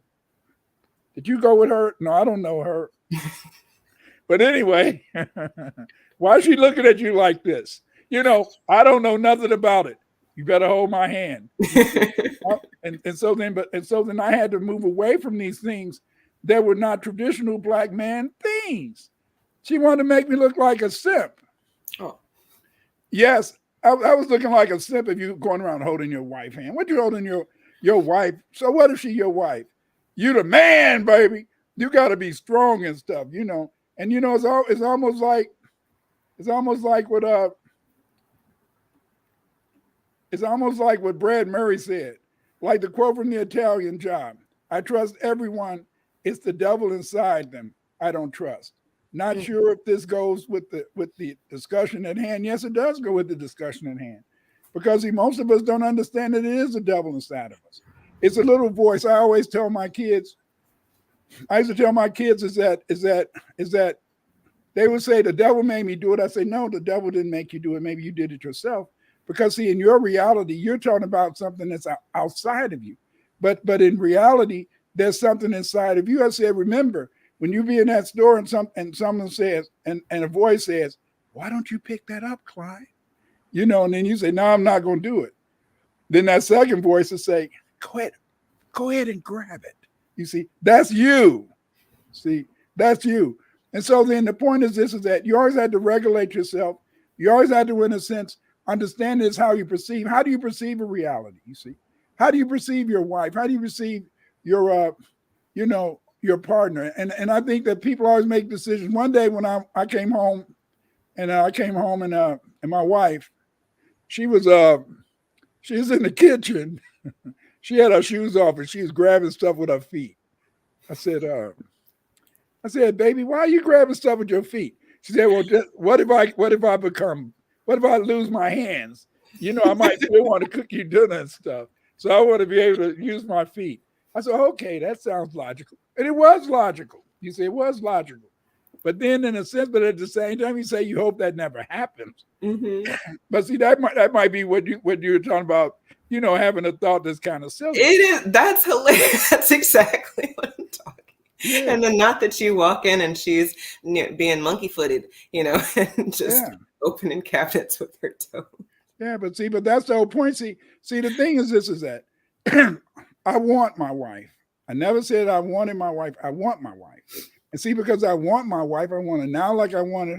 did you go with her? No, I don't know her. But anyway, why is she looking at you like this? I don't know nothing about it. You better hold my hand. and so then I had to move away from these things that were not traditional black man things. She wanted to make me look like a simp. Oh. Yes, I was looking like a simp if you going around holding your wife's hand. What you holding your wife? So what if she your wife? You the man, baby. You got to be strong and stuff, And it's almost like what Brad Murray said, like the quote from The Italian Job. I trust everyone. It's the devil inside them I don't trust. Not sure if this goes with the discussion at hand. Yes, it does go with the discussion at hand, because most of us don't understand that it is the devil inside of us. It's a little voice. I always tell my kids. I used to tell my kids is that they would say the devil made me do it. I say no, the devil didn't make you do it. Maybe you did it yourself. Because see, in your reality, you're talking about something that's outside of you, but in reality, there's something inside of you. I said, remember, when you be in that store and someone says, and a voice says, why don't you pick that up, Clyde? And then you say, no, I'm not going to do it. Then that second voice will say, go ahead and grab it. You see, that's you. See, that's you. And so then the point is this, is that you always had to regulate yourself. You always had to, in a sense, understand is how you perceive. How do you perceive a reality? You see, how do you perceive your wife? How do you perceive your, your partner? And I think that people always make decisions. One day when I came home, and my wife, she was in the kitchen. She had her shoes off and she was grabbing stuff with her feet. I said, baby, why are you grabbing stuff with your feet? She said, well, what if I lose my hands? I might still want to cook you dinner and stuff. So I want to be able to use my feet. I said, okay, that sounds logical. And it was logical. You say it was logical. But then in a sense, but at the same time, you say you hope that never happens. Mm-hmm. But see, that might be what you're talking about, having a thought that's kind of silly. It is. That's hilarious. That's exactly what I'm talking. Yeah. And then not that you walk in and she's being monkey-footed, and just opening cabinets with her toe. Yeah, but that's the whole point. See, the thing is this, is that I want my wife. I never said I wanted my wife. I want my wife. And see, because I want my wife, I want her now like I want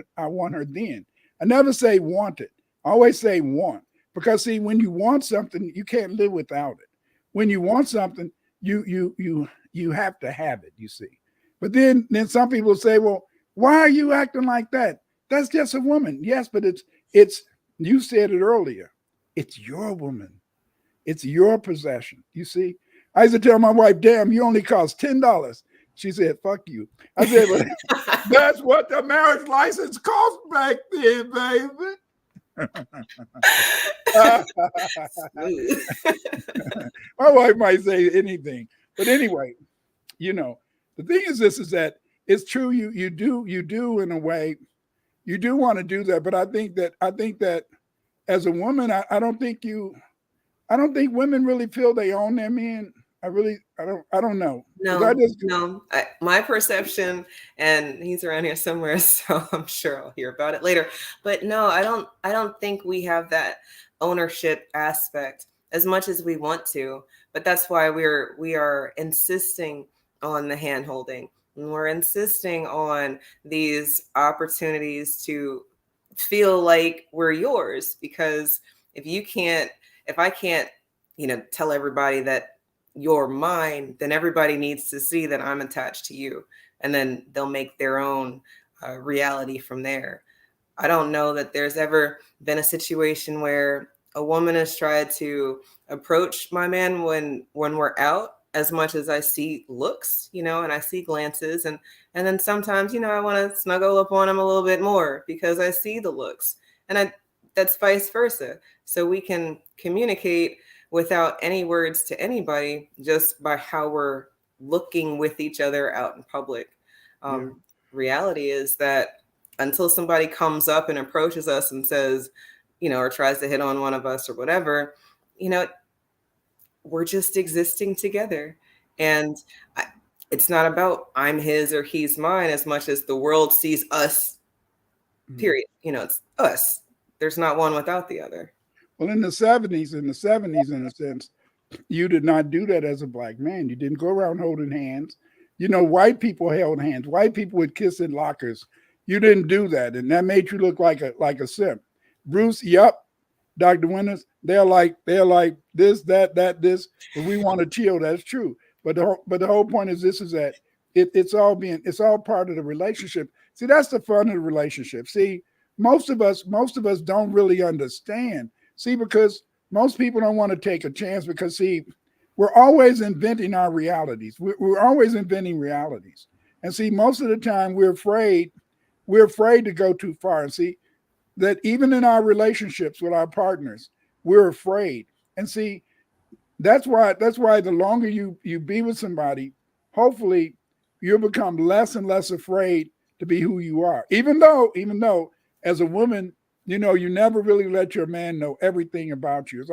her then. I never say want it. I always say want. Because see, when you want something, you can't live without it. When you want something, you have to have it, you see. But then some people say, well, why are you acting like that? That's just a woman. Yes, but it's you said it earlier. It's your woman. It's your possession. You see, I used to tell my wife, damn, you only cost $10. She said, fuck you. I said, well, that's what the marriage license cost back then, baby. My wife might say anything. But anyway, the thing is this, is that it's true. You do in a way, you do want to do that. But I think that as a woman, I don't think women really feel they own their men. I don't know. No. My perception, and he's around here somewhere, so I'm sure I'll hear about it later. But no, I don't think we have that ownership aspect as much as we want to. But that's why we are insisting on the hand holding, And we're insisting on these opportunities to feel like we're yours, because if I can't, tell everybody that you're mine, then everybody needs to see that I'm attached to you, and then they'll make their own reality from there. I don't know that there's ever been a situation where a woman has tried to approach my man when we're out, as much as I see looks, and I see glances, and then sometimes, I want to snuggle up on him a little bit more because I see the looks, and that's vice versa. So we can communicate without any words to anybody, just by how we're looking with each other out in public. Reality is that until somebody comes up and approaches us and says, or tries to hit on one of us or whatever, we're just existing together. And it's not about I'm his or he's mine, as much as the world sees us, period. It's us. There's not one without the other. Well, in the 70s, in a sense, you did not do that as a black man. You didn't go around holding hands. White people held hands. White people would kiss in lockers. You didn't do that, and that made you look like a simp. Bruce, yep, Dr. Winters, they're like this, that, this. But we want to chill. That's true. But the whole point is this: is that it's all part of the relationship. See, that's the fun of the relationship. See, most of us don't really understand. See, because most people don't want to take a chance, because see, we're always inventing our realities. We're always inventing realities, and see, most of the time we're afraid to go too far. And see that even in our relationships with our partners, we're afraid. And see, that's why the longer you be with somebody, hopefully you'll become less and less afraid to be who you are. Even though as a woman, you never really let your man know everything about you. It's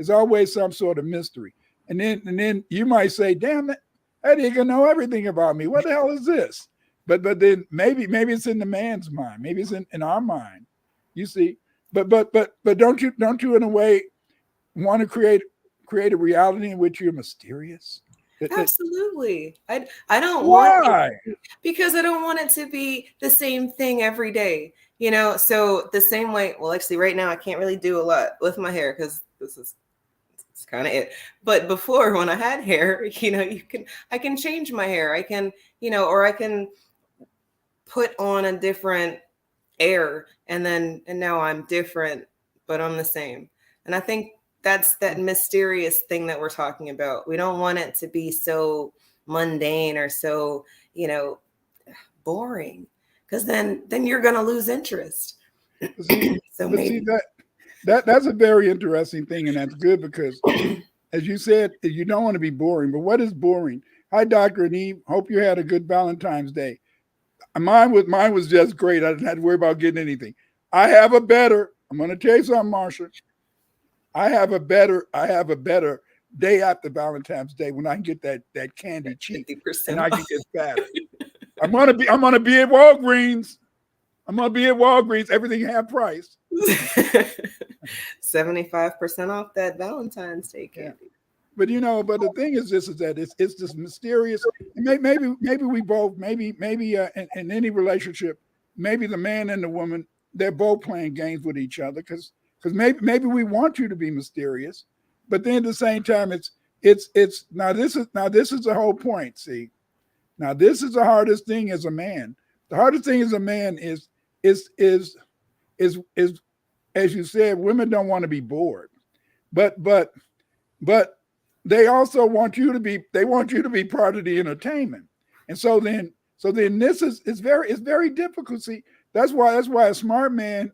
always some sort of mystery. And then you might say, damn it, that nigga know everything about me. What the hell is this? But then maybe it's in the man's mind. Maybe it's in our mind. You see, but don't you in a way want to create a reality in which you're mysterious? Absolutely. I don't Why? want it, because I don't want it to be the same thing every day. So the same way. Well, actually, right now I can't really do a lot with my hair because it's kind of it. But before, when I had hair, I can change my hair. I can, or I can put on a different air, and now I'm different, but I'm the same. And I think that's that mysterious thing that we're talking about. We don't want it to be so mundane or so, boring, because then you're going to lose interest. So maybe that's a very interesting thing, and that's good because, as you said, you don't want to be boring. But what is boring? Hi, Dr. and Eve. Hope you had a good Valentine's Day. Mine was just great. I didn't have to worry about getting anything. I'm going to tell you something, Marsha. I have a better day after Valentine's Day when I can get that candy cheap and I can get fatter. I'm gonna be at Walgreens. Everything half price. 75% off that Valentine's Day candy. Yeah. But the thing is this: is that it's this mysterious. Maybe we both in any relationship, maybe the man and the woman, they're both playing games with each other because maybe we want you to be mysterious, but then at the same time it's now this is the whole point. See, now this is the hardest thing as a man. The hardest thing as a man is as you said, women don't want to be bored, but they also want you to be part of the entertainment. And so then this is very difficult. See, that's why a smart man,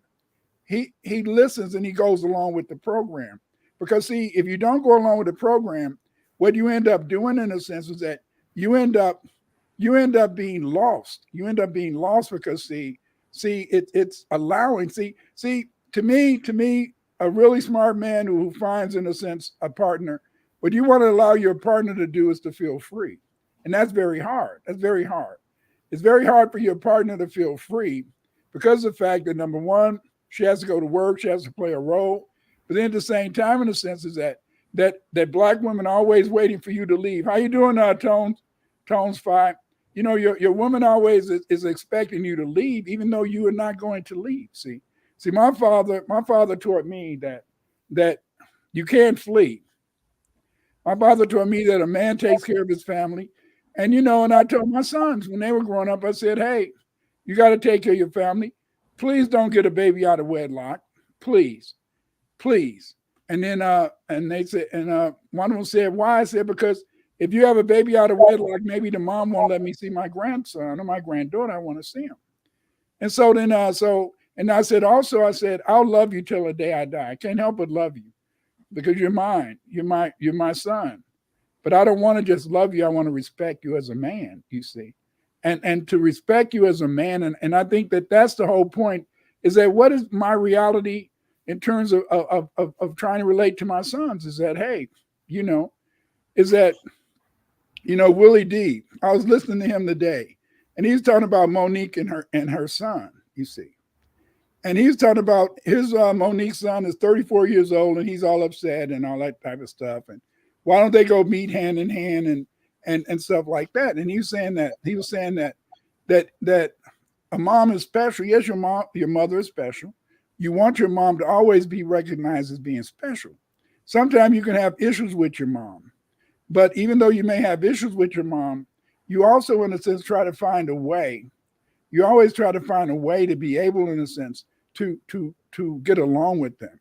he listens and he goes along with the program. Because see, if you don't go along with the program, what you end up doing in a sense is that you end up being lost. You end up being lost because it's allowing, to me, a really smart man who finds, in a sense, a partner, what you want to allow your partner to do is to feel free. And that's very hard. It's very hard for your partner to feel free because of the fact that, number one, she has to go to work, she has to play a role. But then at the same time, in a sense, is that black women are always waiting for you to leave. How you doing now, Tones 5? your woman always is expecting you to leave, even though you are not going to leave. See, my father taught me that you can't flee. My father taught me that a man takes care of his family. And, and I told my sons when they were growing up, I said, hey, you got to take care of your family. Please don't get a baby out of wedlock. Please, please. And then, and they said, and one of them said, why? I said, because if you have a baby out of wedlock, maybe the mom won't let me see my grandson or my granddaughter. I want to see him. And so then, and I said, also, I said, I'll love you till the day I die. I can't help but love you because you're mine. You're my son. But I don't want to just love you. I want to respect you as a man, you see. And to respect you as a man. And I think that that's the whole point, is that what is my reality in terms of trying to relate to my sons is that, hey, is that, Willie D, I was listening to him today, and he's talking about Monique and her son, you see. And he's talking about his Monique's son is 34 years old, and he's all upset and all that type of stuff. And why don't they go meet hand in hand and stuff like that? And he was saying that a mom is special. Yes, your mother is special. You want your mom to always be recognized as being special. Sometimes you can have issues with your mom, but even though you may have issues with your mom, you also, in a sense, try to find a way. You always try to find a way to be able, in a sense, to get along with them.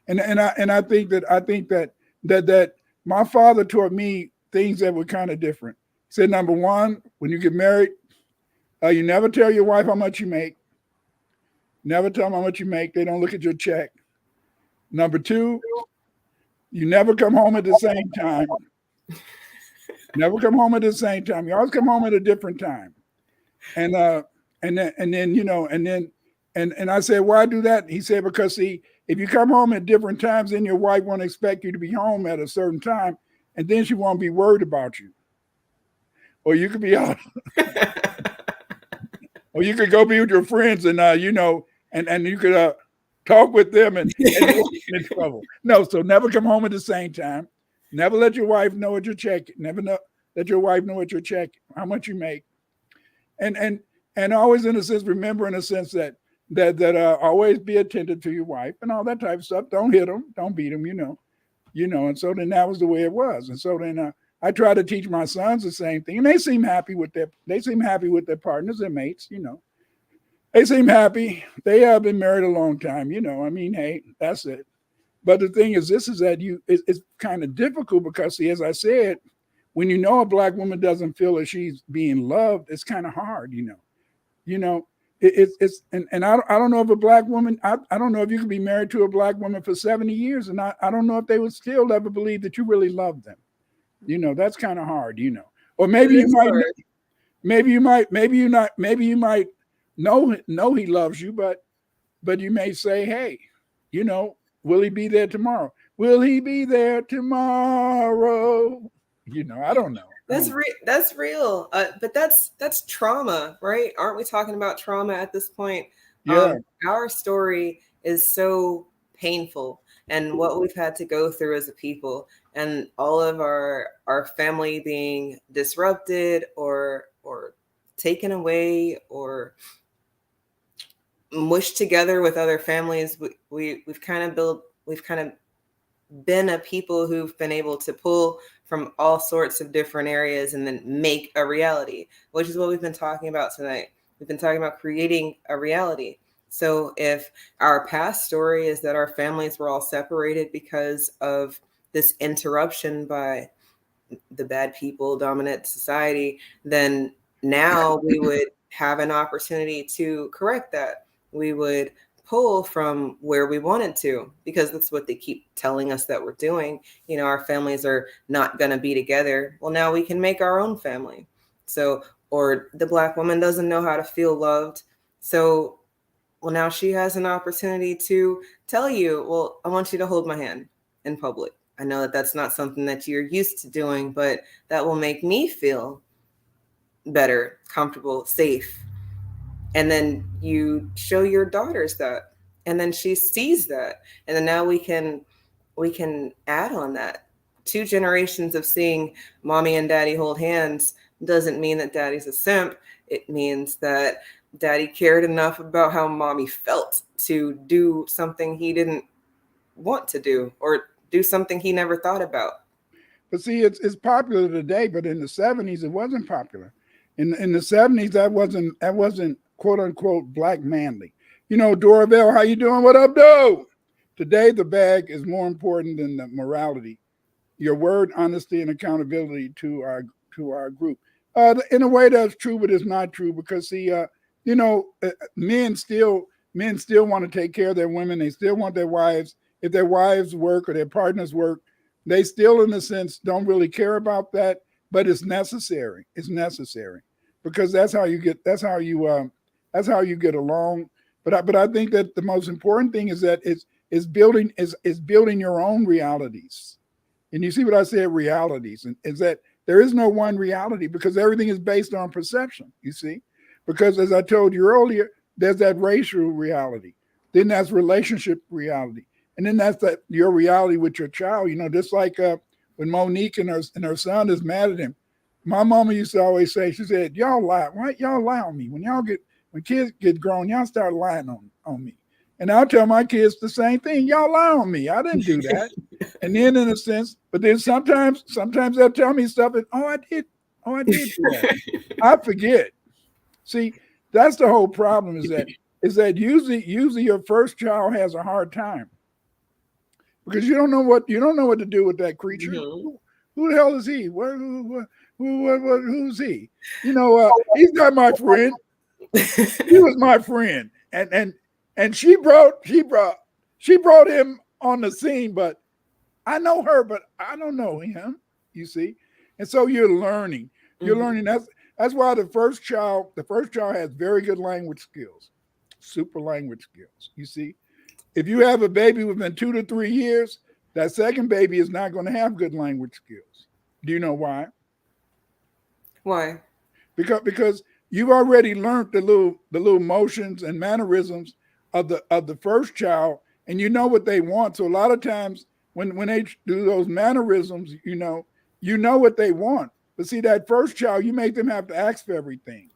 And I think that my father taught me things that were kind of different. He said, number one, when you get married, you never tell your wife how much you make. Never tell them how much you make. They don't look at your check. Number two, you never come home at the same time. Never come home at the same time. You always come home at a different time. And I said, why do that? He said, because see, if you come home at different times, then your wife won't expect you to be home at a certain time, and then she won't be worried about you. Or you could be out, or you could go be with your friends, and and you could talk with them, and you won't get in trouble. No, so never come home at the same time. Never let your wife know what you're checking. Let your wife know what you're checking, how much you make, and always, in a sense, remember, in a sense, that always be attentive to your wife and all that type of stuff. Don't hit them, don't beat them, And so then that was the way it was. And so then I try to teach my sons the same thing, and they seem happy with their partners, their mates. They seem happy. They have been married a long time. I mean, hey, that's it. But the thing is, this is that it's kind of difficult because, see, as I said, when a black woman doesn't feel that she's being loved, it's kind of hard. It's and I don't know if a black woman, I don't know if you could be married to a black woman for 70 years, and I don't know if they would still ever believe that you really love them. That's kind of hard. Or maybe you might know he loves you, but you may say, hey, will he be there tomorrow? Will he be there tomorrow? I don't know. That's real. But that's trauma, right? Aren't we talking about trauma at this point? Yeah. Our story is so painful, and what we've had to go through as a people, and all of our family being disrupted or taken away or mushed together with other families. We've kind of been a people who've been able to pull from all sorts of different areas and then make a reality, which is what we've been talking about tonight. We've been talking about creating a reality. So if our past story is that our families were all separated because of this interruption by the bad people, dominant society, then now we would have an opportunity to correct that. We would pull from where we wanted to, because that's what they keep telling us that we're doing. Our families are not going to be together. Well, now we can make our own family. So, or the black woman doesn't know how to feel loved. So, well, now she has an opportunity to tell you, well, I want you to hold my hand in public. I know that that's not something that you're used to doing, but that will make me feel better, comfortable, safe. And then you show your daughters that, and then she sees that. And then now we can add on that. 2 generations of seeing mommy and daddy hold hands doesn't mean that daddy's a simp. It means that daddy cared enough about how mommy felt to do something he didn't want to do, or do something he never thought about. But see, it's popular today, but in the 70s it wasn't popular. In the 70s that wasn't quote unquote black manly. Dorville, how you doing? What up, though? Today the bag is more important than the morality. Your word, honesty, and accountability to our group. In a way that's true, but it's not true because see, men still want to take care of their women. They still want their wives. If their wives work or their partners work, they still, in a sense, don't really care about that. But it's necessary. It's necessary because that's how you get along. But I think that the most important thing is that it's building your own realities. And you see what I said, realities, and is that there is no one reality because everything is based on perception, you see? Because as I told you earlier, there's that racial reality. Then that's relationship reality. And then that's your reality with your child, just like when Monique and her son is mad at him. My mama used to always say, she said, y'all lie. Why y'all lie on me? When kids get grown, y'all start lying on me. And I'll tell my kids the same thing. Y'all lie on me. I didn't do that. And then in a sense, but then sometimes they'll tell me stuff and I did do that. I forget. See, that's the whole problem is that usually your first child has a hard time because you don't know what to do with that creature. Mm-hmm. Who the hell is he? Who's he? He's not my friend. He was my friend, and she brought him on the scene, but I know her, but I don't know him. You see, and so you're learning. You're learning. That's why the first child has very good language skills, super language skills. You see, if you have a baby within 2 to 3 years, that second baby is not going to have good language skills. Do you know why? Why? Because you've already learned the little motions and mannerisms of the first child, and you know what they want. So a lot of times when they do those mannerisms, you know what they want. But see, that first child, you make them have to ask for everything.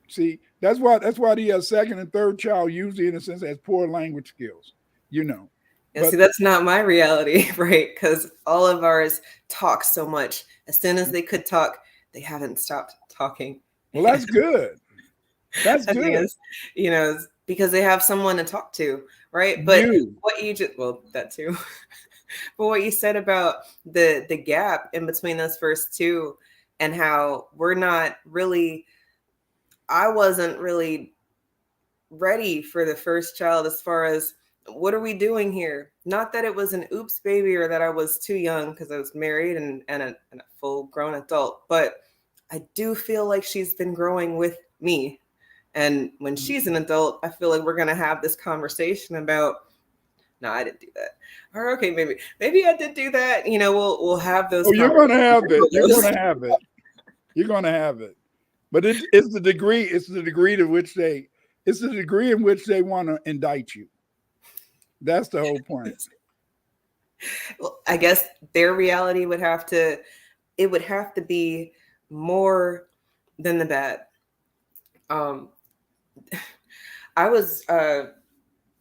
See, that's why the second and third child usually, in a sense, has poor language skills. And see, that's not my reality, right? Because all of ours talk so much. As soon as they could talk, they haven't stopped talking. Well, that's good. That's good. Because they have someone to talk to, right? But that too. But what you said about the gap in between those first two and how I wasn't really ready for the first child as far as what are we doing here? Not that it was an oops baby or that I was too young because I was married and a full grown adult, but I do feel like she's been growing with me. And when she's an adult, I feel like we're going to have this conversation about, no, I didn't do that. Or okay, maybe I did do that. We'll have those. Oh, you're going to have it. You're going to have it. You're going to have it. But it's the degree. It's the degree to which it's the degree in which they want to indict you. That's the whole point. Well, I guess their reality would have to be more than the bad. I was,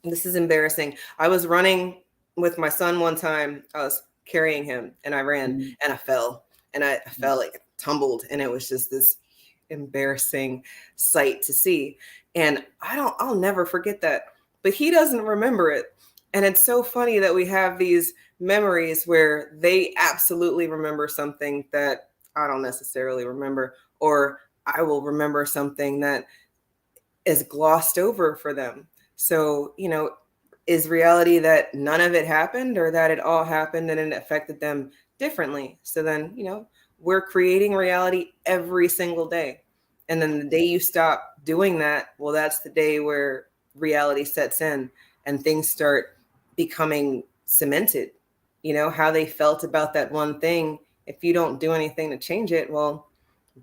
this is embarrassing. I was running with my son one time. I was carrying him and I ran and I fell and I fell, like tumbled, and it was just this embarrassing sight to see. And I'll never forget that, but he doesn't remember it. And it's so funny that we have these memories where they absolutely remember something that I don't necessarily remember, or I will remember something that is glossed over for them. So, is reality that none of it happened or that it all happened and it affected them differently? So then, we're creating reality every single day. And then the day you stop doing that, well, that's the day where reality sets in and things start becoming cemented. How they felt about that one thing. If you don't do anything to change it, well,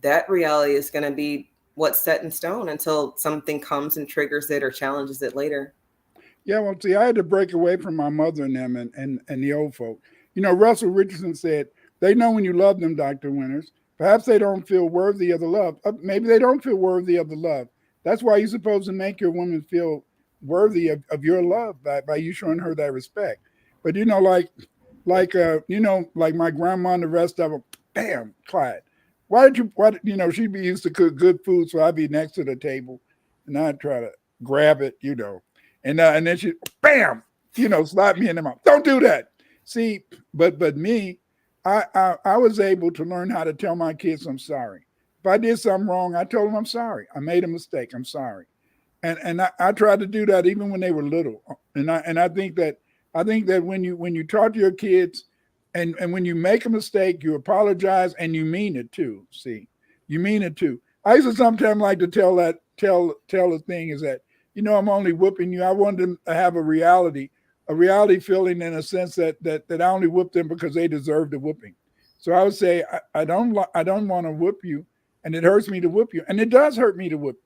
that reality is going to be what's set in stone until something comes and triggers it or challenges it later. Yeah, well, see, I had to break away from my mother and them and the old folk. Russell Richardson said, they know when you love them, Dr. Winters, Perhaps they don't feel worthy of the love. Maybe they don't feel worthy of the love. That's why you're supposed to make your woman feel worthy of your love by you showing her that respect. But like my grandma and the rest of them, bam, Clyde. She'd be used to cook good food, so I'd be next to the table and I'd try to grab it, and then she, bam, slap me in the mouth. Don't do that. See, but me, I was able to learn how to tell my kids I'm sorry. If I did something wrong, I told them I'm sorry. I made a mistake. I'm sorry. And I tried to do that even when they were little. And I think that when you talk to your kids and when you make a mistake, you apologize and you mean it too. See, you mean it too. I used to sometimes like to tell the thing is that, I'm only whooping you. I want them to have a reality feeling in a sense that I only whoop them because they deserve the whooping. So I would say, I don't want to whoop you, and it hurts me to whoop you. And it does hurt me to whoop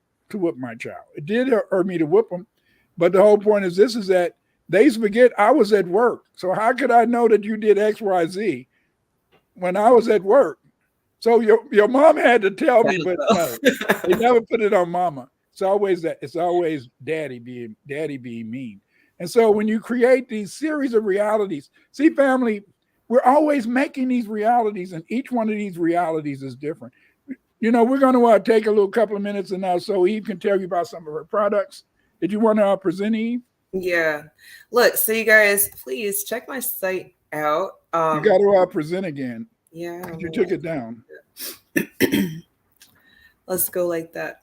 my child. It did hurt me to whoop them. But the whole point is that they forget I was at work. So how could I know that you did X, Y, Z when I was at work? So your mom had to tell me, but no, they never put it on mama. It's always daddy being mean. And so when you create these series of realities, see, family, we're always making these realities, and each one of these realities is different. We're going to take a little couple of minutes, and now so Eve can tell you about some of her products. Did you want to present, Eve? Yeah. Look, so you guys, please check my site out. You got to present again. Yeah. You took it down. Let's go like that.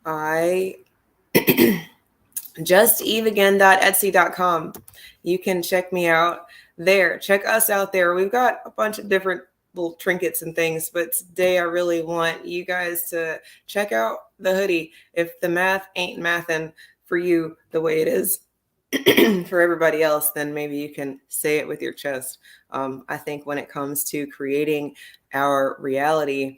justeveagain.etsy.com. You can check me out there. Check us out there. We've got a bunch of different little trinkets and things, but today I really want you guys to check out the hoodie. If the math ain't mathin' for you the way it is for everybody else, then maybe you can say it with your chest. I think when it comes to creating our reality,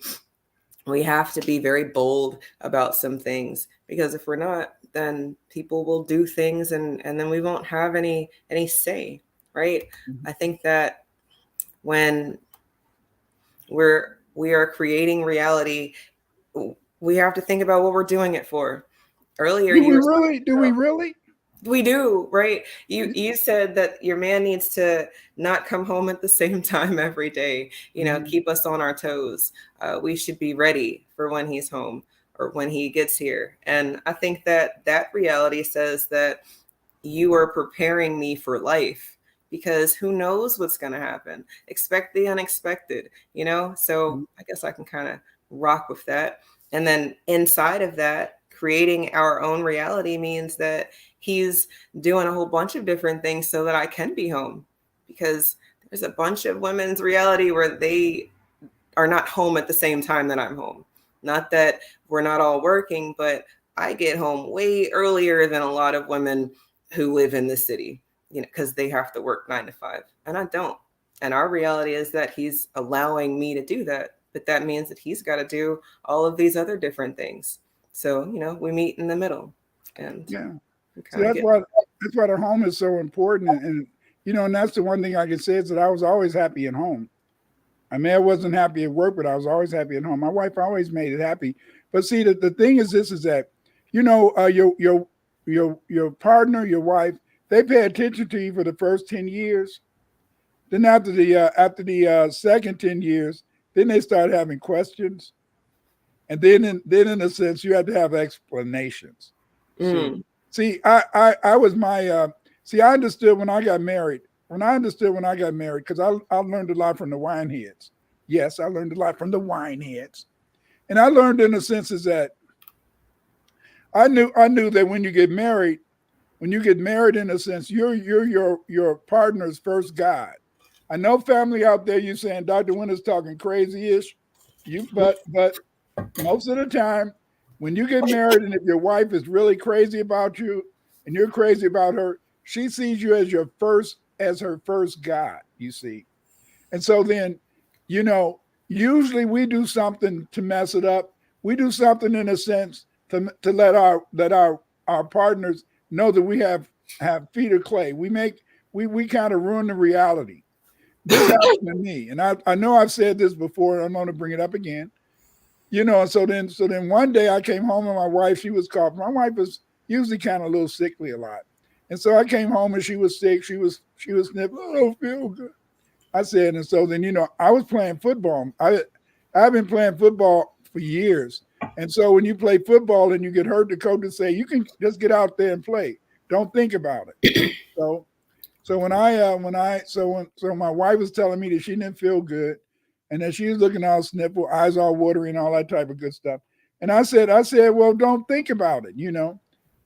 we have to be very bold about some things, because if we're not, then people will do things and then we won't have any say, right? Mm-hmm. I think that when we are creating reality, we have to think about what we're doing it for. Earlier, do we really? We do, right? You said that your man needs to not come home at the same time every day, keep us on our toes. We should be ready for when he's home or when he gets here. And I think that reality says that you are preparing me for life, because who knows what's going to happen? Expect the unexpected, So I guess I can kind of rock with that. And then inside of that, creating our own reality means that he's doing a whole bunch of different things so that I can be home, because there's a bunch of women's reality where they are not home at the same time that I'm home. Not that we're not all working, but I get home way earlier than a lot of women who live in the city, because they have to work 9 to 5 and I don't. And our reality is that he's allowing me to do that, but that means that he's got to do all of these other different things. So, we meet in the middle. And yeah. So that's why the home is so important. And that's the one thing I can say is that I was always happy at home. I mean, I wasn't happy at work, but I was always happy at home. My wife always made it happy. But see, the thing is that, your partner, your wife, they pay attention to you for the first 10 years. Then after the second 10 years, then they start having questions. And then in a sense, you have to have explanations. Mm. See, I understood when I got married. Because I learned a lot from the wine heads. Yes, I learned a lot from the wine heads. And I learned in a sense is that I knew that when you get married in a sense, you're your partner's first God. I know family out there, you saying Dr. Winter's talking crazy-ish. But most of the time, when you get married, and if your wife is really crazy about you and you're crazy about her, she sees you as her first God, you see. And so then, usually we do something to mess it up. We do something in a sense to let our partners know that we have feet of clay. We kind of ruin the reality. this happened to me, and I know I've said this before, and I'm going to bring it up again. So then one day I came home and my wife, she was coughing. My wife was usually kind of a little sickly a lot, and so I came home and she was sick. She was sniffling. I don't feel good. I said, and so then I was playing football. I've been playing football for years, and so when you play football and you get hurt, the coaches say you can just get out there and play. Don't think about it. So when my wife was telling me that she didn't feel good, and that she was looking all sniffle, eyes all watery, and all that type of good stuff, and I said, well, don't think about it, And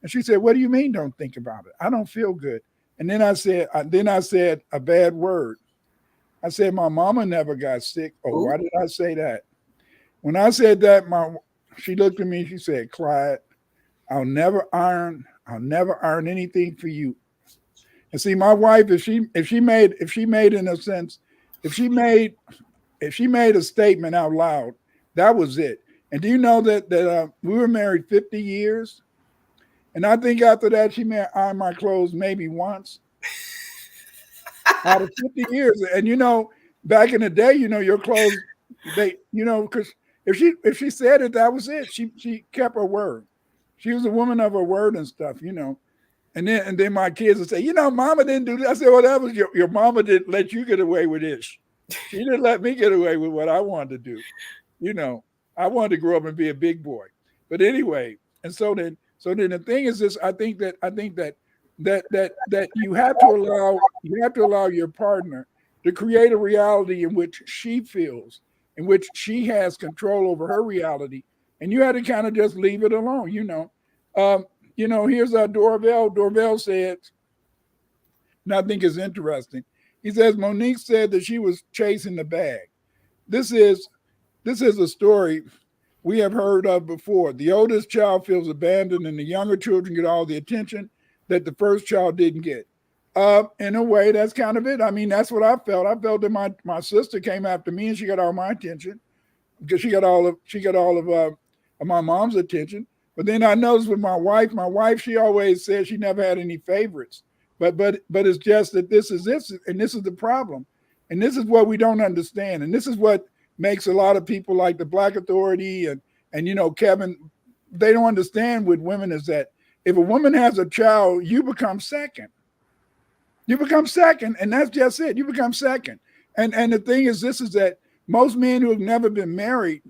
she said, what do you mean, don't think about it? I don't feel good. And then I said a bad word. I said my mama never got sick. Oh, why did I say that? When I said that, she looked at me. She said, Clyde, I'll never iron anything for you. And see, my wife, if she made a statement out loud, that was it. And do you know that we were married 50 years? And I think after that, she may iron my clothes maybe once out of 50 years. And, back in the day, your clothes, because if she said it, that was it. She kept her word. She was a woman of her word and stuff, And then my kids would say, mama didn't do that. I said, well, that was your mama didn't let you get away with this. She didn't let me get away with what I wanted to do. I wanted to grow up and be a big boy. But anyway, and so then the thing is this, I think that you have to allow your partner to create a reality in which she feels, in which she has control over her reality. And you have to kind of just leave it alone, here's Dorvell. Dorvell said, and I think it's interesting. He says, Monique said that she was chasing the bag. This is a story we have heard of before. The oldest child feels abandoned and the younger children get all the attention that the first child didn't get. In a way, that's kind of it. I mean, that's what I felt. I felt that my sister came after me and she got all my attention because she got all of my mom's attention. But then I noticed with my wife, she always said she never had any favorites. But it's just that this is the problem. And this is what we don't understand. And this is what makes a lot of people like the Black Authority and Kevin, they don't understand with women is that if a woman has a child, you become second. You become second, and that's just it. You become second. And the thing is this is that most men who have never been married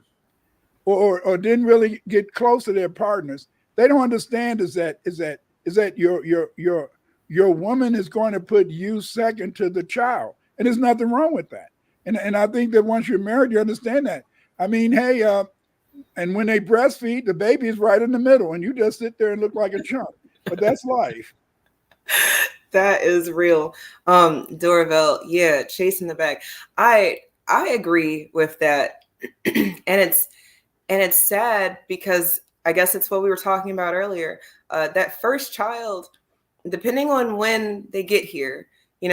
or didn't really get close to their partners, they don't understand is that your woman is going to put you second to the child. And there's nothing wrong with that. And I think that once you're married, you understand that. I mean, hey, and when they breastfeed, the baby is right in the middle, and you just sit there and look like a chump. But that's life. That is real. Dorvell, yeah, chasing the bag. I agree with that. And it's sad because I guess it's what we were talking about earlier. That first child, depending on when they get here,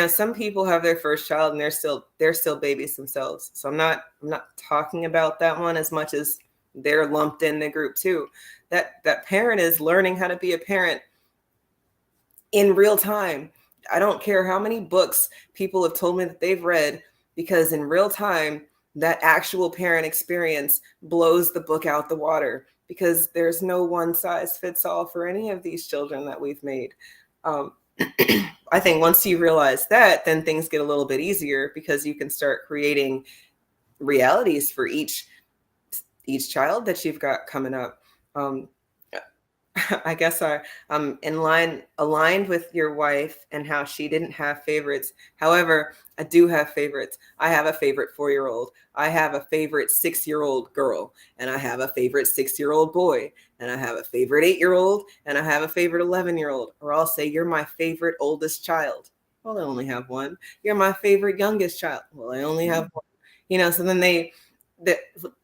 some people have their first child and they're still babies themselves. So I'm not talking about that one as much as they're lumped in the group too. That parent is learning how to be a parent in real time. I don't care how many books people have told me that they've read, because in real time, that actual parent experience blows the book out the water, because there's no one size fits all for any of these children that we've made. I think once you realize that, then things get a little bit easier, because you can start creating realities for each child that you've got coming up. I guess I'm aligned with your wife and how she didn't have favorites. However, I do have favorites. I have a favorite 4-year-old. I have a favorite 6-year-old girl, and I have a favorite 6-year-old boy, and I have a favorite 8-year-old, and I have a favorite 11-year-old. Or I'll say, you're my favorite oldest child. Well, I only have one. You're my favorite youngest child. Well, I only have one. So then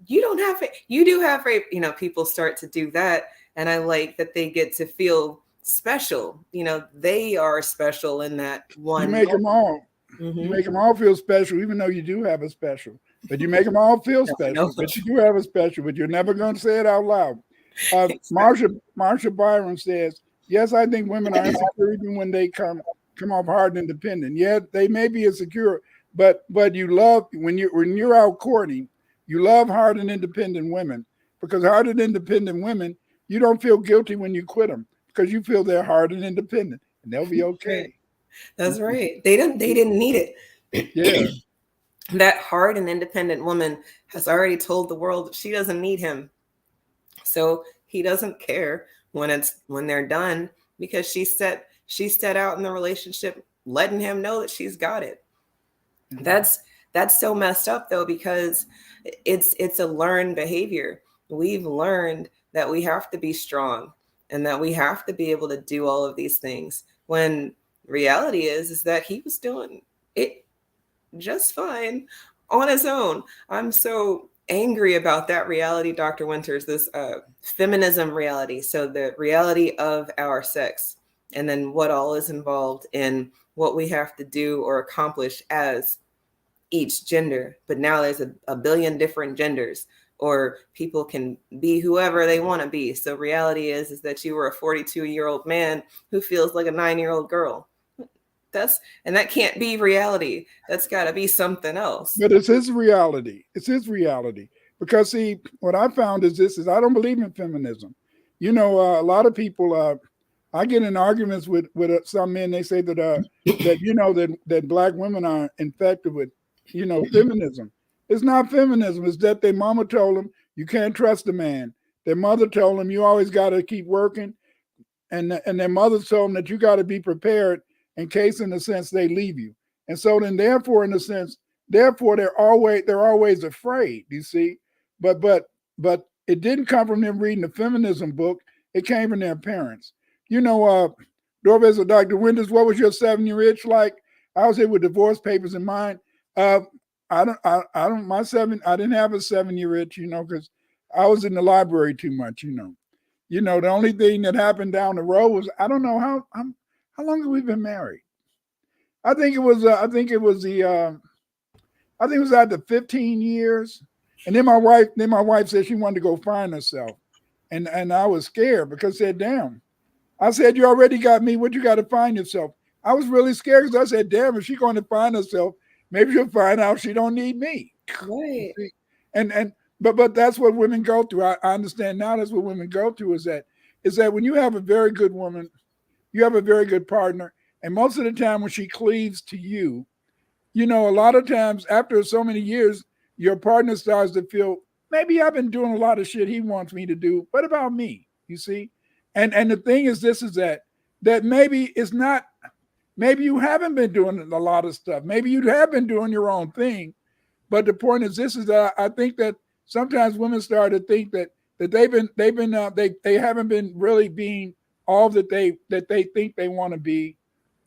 you do have rape. People start to do that. And I like that they get to feel special. They are special in that one. You make them all. Mm-hmm. You make them all feel special, even though you do have a special. But you make them all feel special. But you do have a special, but you're never going to say it out loud. Marsha Byron says, yes, I think women are insecure even when they come off hard and independent. Yet they may be insecure, but you love when you're out courting, you love hard and independent women, because hard and independent women, you don't feel guilty when you quit them because you feel they're hard and independent and they'll be okay. Right. That's right. They didn't need Yeah. it. That hard and independent woman has already told the world she doesn't need him. So he doesn't care when they're done, because she set out in the relationship letting him know that she's got it. Mm-hmm. That's so messed up though, because it's a learned behavior. We've learned that we have to be strong and that we have to be able to do all of these things, when reality is that he was doing it just fine on his own. I'm so angry about that reality, Dr. Winters, this feminism reality. So the reality of our sex, and then what all is involved in what we have to do or accomplish as each gender. But now there's a billion different genders, or people can be whoever they want to be. So reality is that you were a 42-year-old man who feels like a 9-year-old girl. That can't be reality. That's got to be something else. But it's his reality. It's his reality. Because see, what I found is I don't believe in feminism. A lot of people, I get in arguments with some men. They say that that black women are infected with feminism. It's not feminism. It's that their mama told them you can't trust a man. Their mother told them you always got to keep working, and their mother told them that you got to be prepared in case, in a sense, they leave you. And so then, therefore, in a sense, they're always afraid. You see, but it didn't come from them reading the feminism book. It came from their parents. Dorvez or Dr. Winters, what was your 7-year itch like? I was here with divorce papers in mind. I didn't have a 7-year itch, because I was in the library too much, the only thing that happened down the road was, I don't know how long have we been married? I think it was after 15 years. And then my wife said she wanted to go find herself. And I was scared because I said, damn. I said, you already got me. What you got to find yourself? I was really scared because I said, damn, if she's going to find herself, maybe she'll find out she don't need me. Right. But that's what women go through. I understand now that's what women go through is that when you have a very good woman, you have a very good partner. And most of the time when she cleaves to you, a lot of times after so many years, your partner starts to feel, maybe I've been doing a lot of shit he wants me to do. What about me? You see? And the thing is that maybe it's not, maybe you haven't been doing a lot of stuff. Maybe you have been doing your own thing. But the point is that I think that sometimes women start to think that they haven't been really being all that they think they want to be,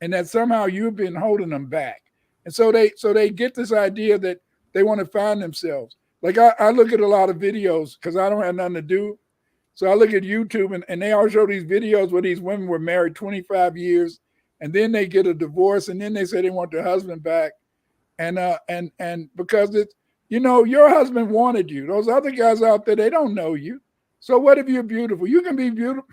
and that somehow you've been holding them back. And so they get this idea that they want to find themselves. Like I look at a lot of videos because I don't have nothing to do. So I look at YouTube and they all show these videos where these women were married 25 years and then they get a divorce and then they say they want their husband back. And because it's, your husband wanted you. Those other guys out there, they don't know you. So what if you're beautiful? You can be beautiful.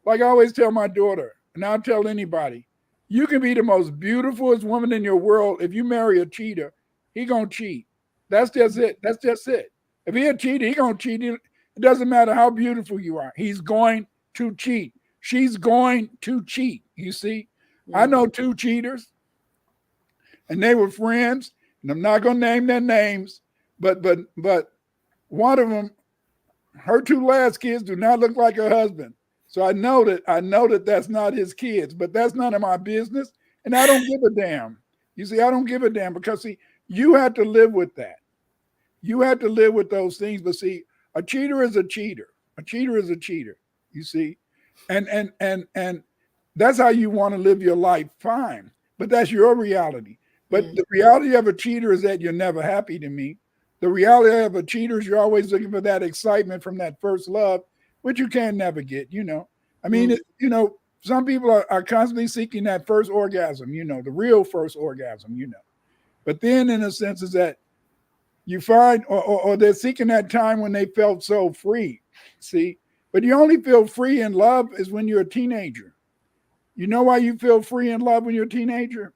Like I always tell my daughter, and I'll tell anybody, you can be the most beautifulest woman in your world. If you marry a cheater, he gonna cheat. That's just it. That's just it. If he a cheater, he gonna cheat. It doesn't matter how beautiful you are. He's going to cheat. She's going to cheat. You see, I know 2 cheaters, and they were friends. And I'm not gonna name their names, but one of them, her 2 last kids do not look like her husband. So I know that that's not his kids, but that's none of my business. And I don't give a damn. You see, I don't give a damn because see, you had to live with that. You had to live with those things. But see, a cheater is a cheater. A cheater is a cheater. You see, and that's how you want to live your life. Fine, but that's your reality. But the reality of a cheater is that you're never happy to me. The reality of a cheater is you're always looking for that excitement from that first love, which you can never get, I mean, some people are constantly seeking that first orgasm, the real first orgasm, But then in a sense is that you find, or they're seeking that time when they felt so free, see? But you only feel free in love is when you're a teenager. You know why you feel free in love when you're a teenager?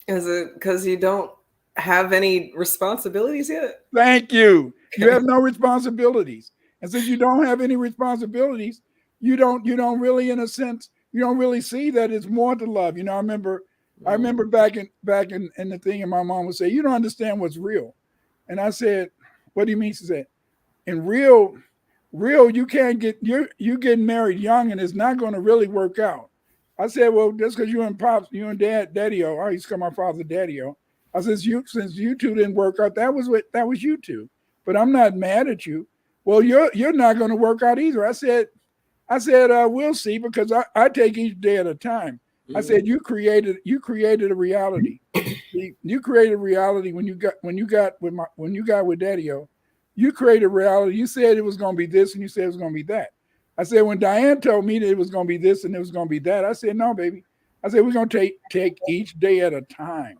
Is it because you don't have any responsibilities yet? Thank you. You have no responsibilities. And since you don't have any responsibilities, you don't really, in a sense, you don't really see that it's more to love. I remember back in the thing, and my mom would say, "You don't understand what's real." And I said, "What do you mean?" She said, "In real, you can't get you getting married young, and it's not going to really work out." I said, "Well, just because you and daddy-o, I used to call my father daddy-o. I said, since you two didn't work out, that was you two. But I'm not mad at you. Well, you're not going to work out either." I said, we'll see, because I take each day at a time. I said, you created a reality. You created a reality when you got with daddy-o. You created reality. You said it was going to be this, and you said it was going to be that. I said, when Diane told me that it was going to be this and it was going to be that, I said, no, baby. I said, we're going to take each day at a time.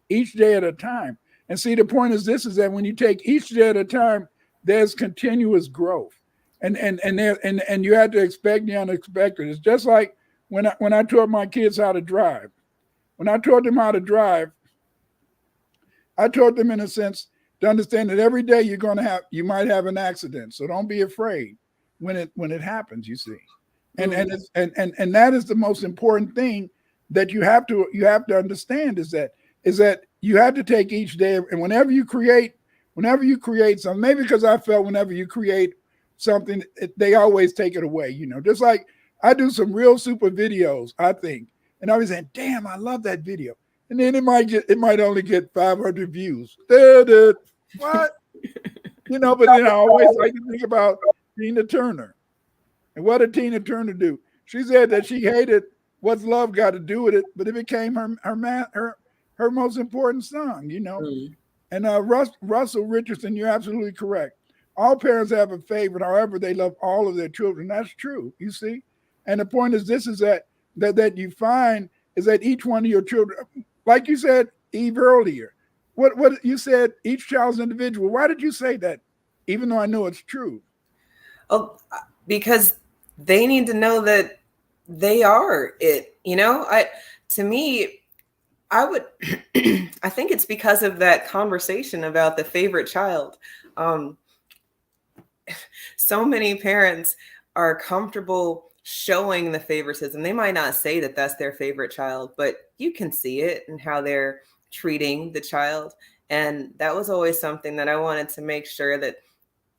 Each day at a time. And see, the point is this, is that when you take each day at a time, there's continuous growth. And you have to expect the unexpected. It's just like when I taught my kids how to drive. When I taught them how to drive, I taught them, in a sense, to understand that every day you might have an accident. So don't be afraid when it happens, you see. And that is the most important thing that you have to understand, is that you have to take each day, and whenever you create something, maybe because I felt whenever you create something, they always take it away, just like I do some real super videos, I think, and I was saying, damn, I love that video. And then it might only get 500 views. What? But then I always like to think about Tina Turner. And what did Tina Turner do? She said that she hated What's Love Got to Do with It, but it became her most important song, And Russell Richardson, you're absolutely correct. All parents have a favorite, however, they love all of their children. That's true, you see? And the point is this, is that you find is that each one of your children, like you said, Eve, earlier, what you said, each child's individual. Why did you say that? Even though I know it's true. Oh, because they need to know that they are it, to me, I would, I think it's because of that conversation about the favorite child. So many parents are comfortable showing the favoritism. They might not say that that's their favorite child, but you can see it in how they're treating the child. And that was always something that I wanted to make sure that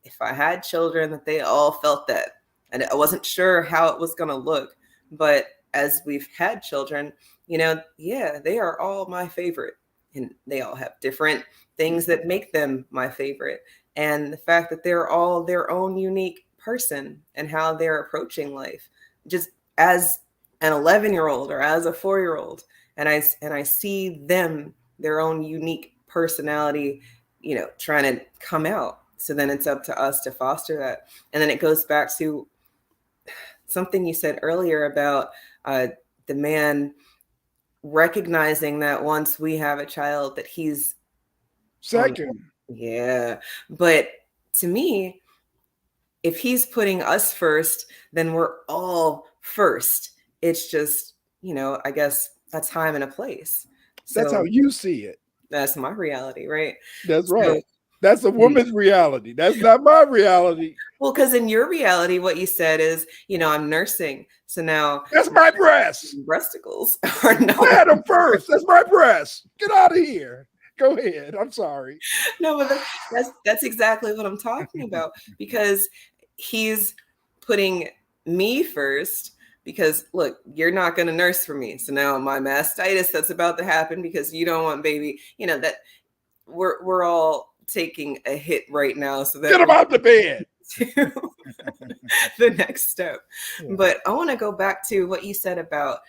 if I had children, that they all felt that. And I wasn't sure how it was going to look, but as we've had children, they are all my favorite, and they all have different things that make them my favorite. And the fact that they're all their own unique person and how they're approaching life, just as an 11-year-old or as a 4-year-old. And I see them, their own unique personality, trying to come out. So then it's up to us to foster that. And then it goes back to something you said earlier about the man recognizing that once we have a child, that he's second. Yeah. But to me, if he's putting us first, then we're all first. It's just, I guess a time and a place. That's how you see it. That's my reality, right? That's right. So, that's a woman's reality. That's not my reality. Well, because in your reality, what you said is, I'm nursing. So now that's my breasts. Breasticles are no. I had them first. That's my breasts. Get out of here. Go ahead. I'm sorry. No, but that's exactly what I'm talking about, because he's putting me first. Because look, you're not going to nurse for me. So now my mastitis that's about to happen because you don't want baby, that we're all taking a hit right now. So that get them out the bed. The next step. Yeah. But I want to go back to what you said about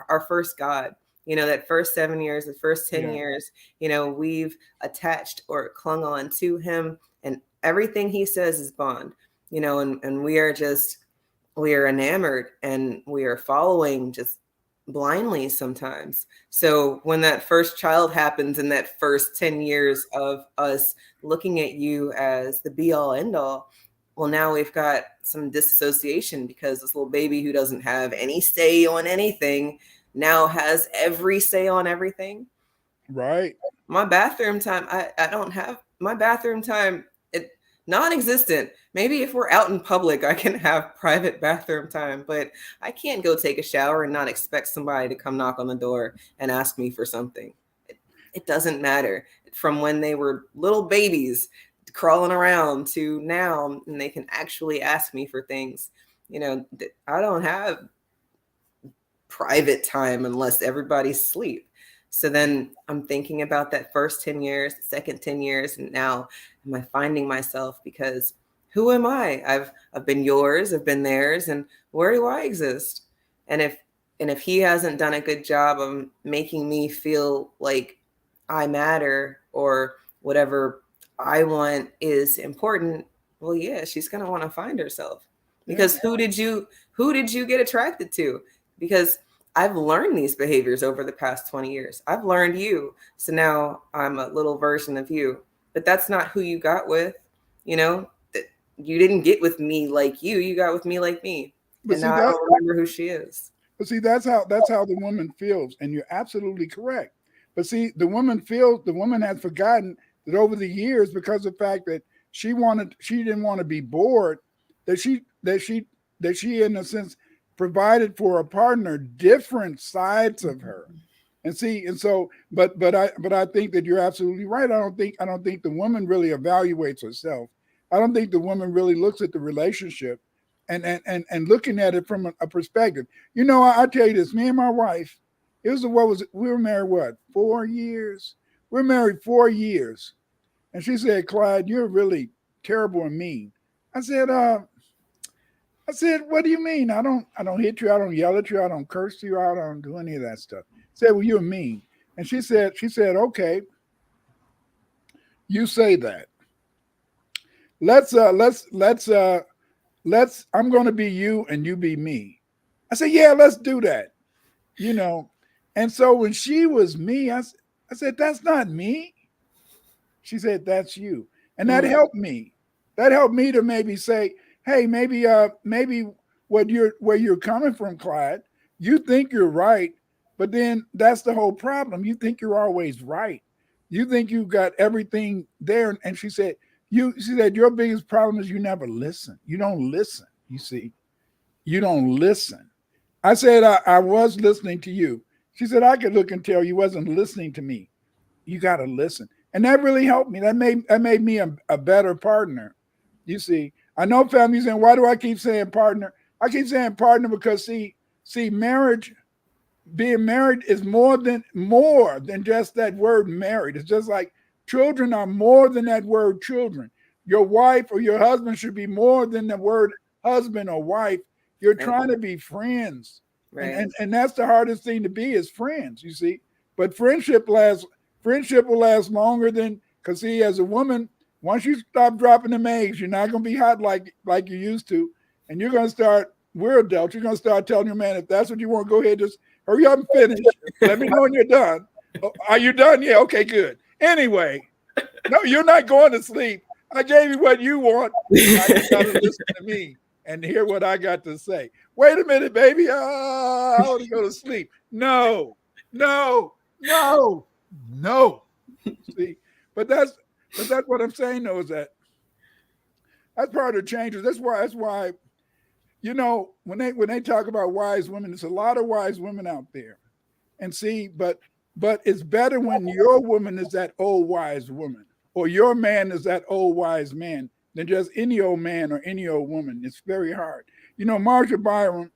our first God. That first 7 years, the first 10 years, we've attached or clung on to him, and everything he says is bond, and we are enamored, and we are following just blindly sometimes. So when that first child happens in that first 10 years of us looking at you as the be all end all, well, now we've got some disassociation, because this little baby who doesn't have any say on anything now has every say on everything. Right. My bathroom time, I don't have my bathroom time, it non-existent. Maybe if we're out in public, I can have private bathroom time, but I can't go take a shower and not expect somebody to come knock on the door and ask me for something. It doesn't matter. From when they were little babies crawling around to now, and they can actually ask me for things. I don't have private time unless everybody's asleep. So then I'm thinking about that first 10 years, the second 10 years, and now am I finding myself? Because who am I? I've been yours, I've been theirs, and where do I exist? And if he hasn't done a good job of making me feel like I matter or whatever I want is important, well, yeah, she's gonna want to find herself. Because who did you get attracted to? Because I've learned these behaviors over the past 20 years. I've learned you. So now I'm a little version of you. But that's not who you got with. You didn't get with me like you got with me like me. But and now I don't remember who she is. But see, that's how the woman feels. And you're absolutely correct. But see, the woman has forgotten that over the years, because of the fact that she didn't want to be bored, that she in a sense provided for a partner different sides of her. And so but I think that you're absolutely right. I don't think the woman really evaluates herself. I don't think the woman really looks at the relationship and looking at it from a perspective. I tell you this, me and my wife, we were married 4 years? We're married 4 years. And she said, "Clyde, you're really terrible and mean." I said, "What do you mean? I don't hit you. I don't yell at you. I don't curse you. I don't do any of that stuff." I said, "Well, you're mean." And she said, "Okay, you say that. Let's I'm going to be you and you be me." I said, "Yeah, let's do that." And so when she was me, I said, "That's not me." She said, "That's you." And that helped me. That helped me to maybe say, "Hey, maybe where you're coming from, Clyde, you think you're right, but then that's the whole problem. You think you're always right. You think you've got everything there." And she said, "Your biggest problem is you never listen. You don't listen. You see, you don't listen." I said, I was listening to you." She said, "I could look and tell you wasn't listening to me. You got to listen." And that really helped me. That made me a better partner. You see, I know families saying, "Why do I keep saying partner?" I keep saying partner because see, marriage, being married is more than just that word married. It's just like children are more than that word children. Your wife or your husband should be more than the word husband or wife. You're trying to be friends. Right. And that's the hardest thing to be, is friends, you see. But friendship will last longer than, because see, as a woman, once you stop dropping them eggs, you're not going to be hot like you used to. And you're going to start, we're adults, you're going to start telling your man, if that's what you want, go ahead, just hurry up and finish. Let me know when you're done. "Oh, are you done?" "Yeah, okay, good." Anyway, no, you're not going to sleep. I gave you what you want. Now you got to listen to me and hear what I got to say. "Wait a minute, baby. I want to go to sleep." No. See, but that's what I'm saying, though, is that that's part of the changes. That's why when they talk about wise women, there's a lot of wise women out there. And see, but it's better when your woman is that old wise woman, or your man is that old wise man, than just any old man or any old woman. It's very hard. Marsha Byron,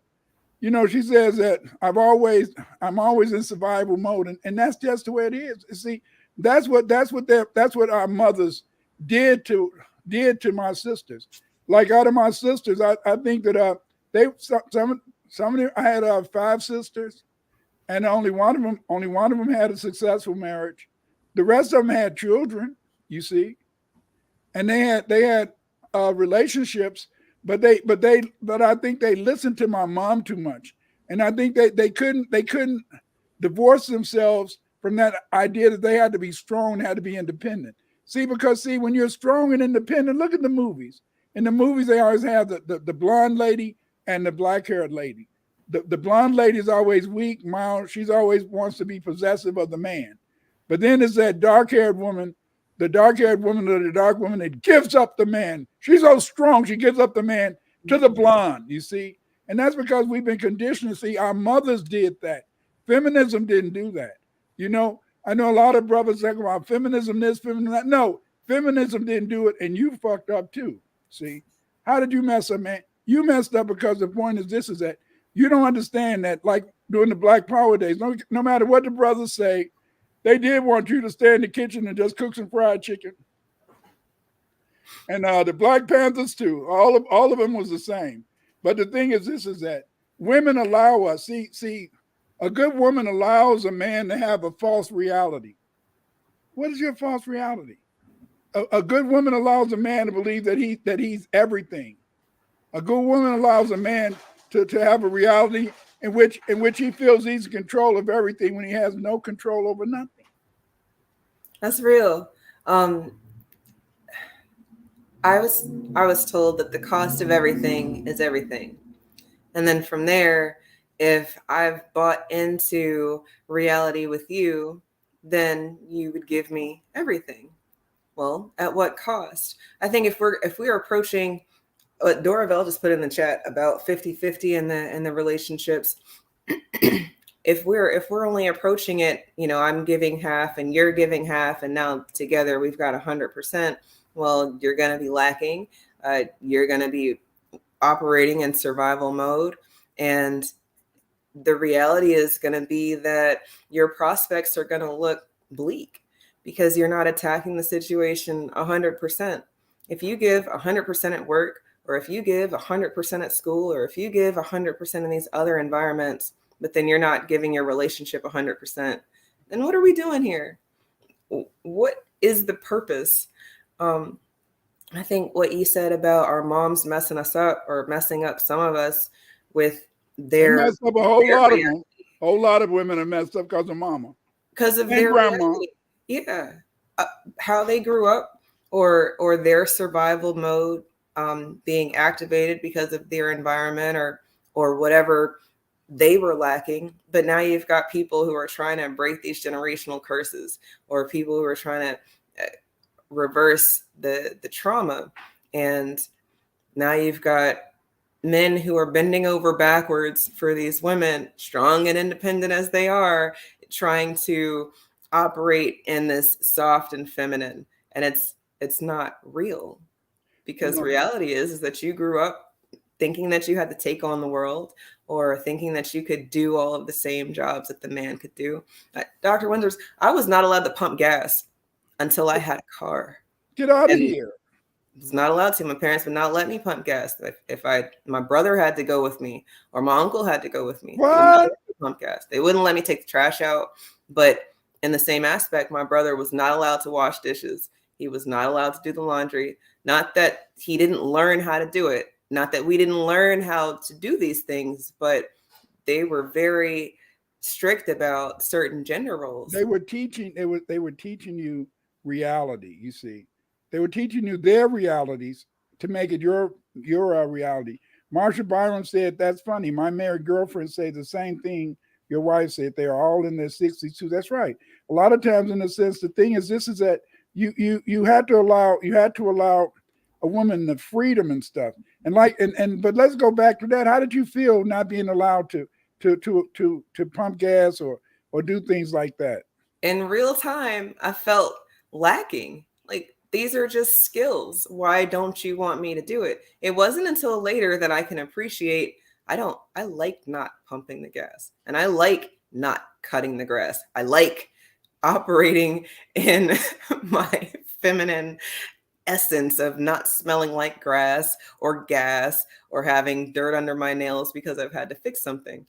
she says that I'm always in survival mode, and that's just the way it is. See, that's what our mothers did to my sisters. Like, out of my sisters, I think that some of them, I had 5 sisters, and only one of them had a successful marriage. The rest of them had children, you see, and they had relationships, but I think they listened to my mom too much, and I think they couldn't divorce themselves from that idea that they had to be strong, had to be independent. See, because when you're strong and independent, look at the movies. In the movies, they always have the blonde lady and the black-haired lady. The blonde lady is always weak, mild. She's always wants to be possessive of the man. But then it's that dark-haired woman, the dark-haired woman or the dark woman that gives up the man. She's so strong, she gives up the man to the blonde, you see? And that's because we've been conditioned to see our mothers did that. Feminism didn't do that. You know, I know a lot of brothers talk about feminism this, feminism that. No, feminism didn't do it, and you fucked up too. See? How did you mess up, man? You messed up because the point is this is that you don't understand that, like during the Black Power days, no matter what the brothers say, they did want you to stay in the kitchen and just cook some fried chicken. And the Black Panthers too. All of them was the same. But the thing is this is that women allow us, see, a good woman allows a man to have a false reality. What is your false reality? A good woman allows a man to believe that he's everything. A good woman allows a man to have a reality in which he feels he's in control of everything when he has no control over nothing. That's real. I was told that the cost of everything is everything. And then from there, if I've bought into reality with you, then you would give me everything. Well, at what cost? I think if we're approaching what Doravelle just put in the chat about 50-50 in the relationships, if we're only approaching it, I'm giving half and you're giving half, and now together we've got 100%. Well, you're going to be lacking. You're going to be operating in survival mode. And the reality is going to be that your prospects are going to look bleak because you're not attacking the situation 100%. If you give 100% at work, or if you give 100% at school, or if you give 100% in these other environments, but then you're not giving your relationship 100%, then what are we doing here? What is the purpose? I think what you said about our moms messing us up, or messing up some of us with their, they messed up a whole lot of them. A whole lot of women are messed up because of mama. Because of and their grandma. reality. Yeah. How they grew up, or their survival mode being activated because of their environment or whatever they were lacking. But now you've got people who are trying to break these generational curses, or people who are trying to reverse the trauma. And now you've got men who are bending over backwards for these women, strong and independent as they are, trying to operate in this soft and feminine. And it's not real, because reality is that you grew up thinking that you had to take on the world, or thinking that you could do all of the same jobs that the man could do. Dr. Winters, I was not allowed to pump gas until I had a car. Get out of here. I was not allowed to. My parents would not let me pump gas. If my brother had to go with me, or my uncle had to go with me, what? Pump gas. They wouldn't let me take the trash out. But in the same aspect, my brother was not allowed to wash dishes. He was not allowed to do the laundry. Not that he didn't learn how to do it. Not that we didn't learn how to do these things, but they were very strict about certain gender roles. They were teaching you reality, you see. They were teaching you their realities to make it your reality. Marsha Byron said, that's funny. My married girlfriend said the same thing your wife said. They're all in their 60s too. That's right. A lot of times, in a sense, the thing is this is that you had to allow a woman the freedom and stuff. But let's go back to that. How did you feel not being allowed to pump gas or do things like that? In real time, I felt lacking. Like, these are just skills. Why don't you want me to do it? It wasn't until later that I can appreciate, I like not pumping the gas, and I like not cutting the grass. I like operating in my feminine essence of not smelling like grass or gas or having dirt under my nails because I've had to fix something.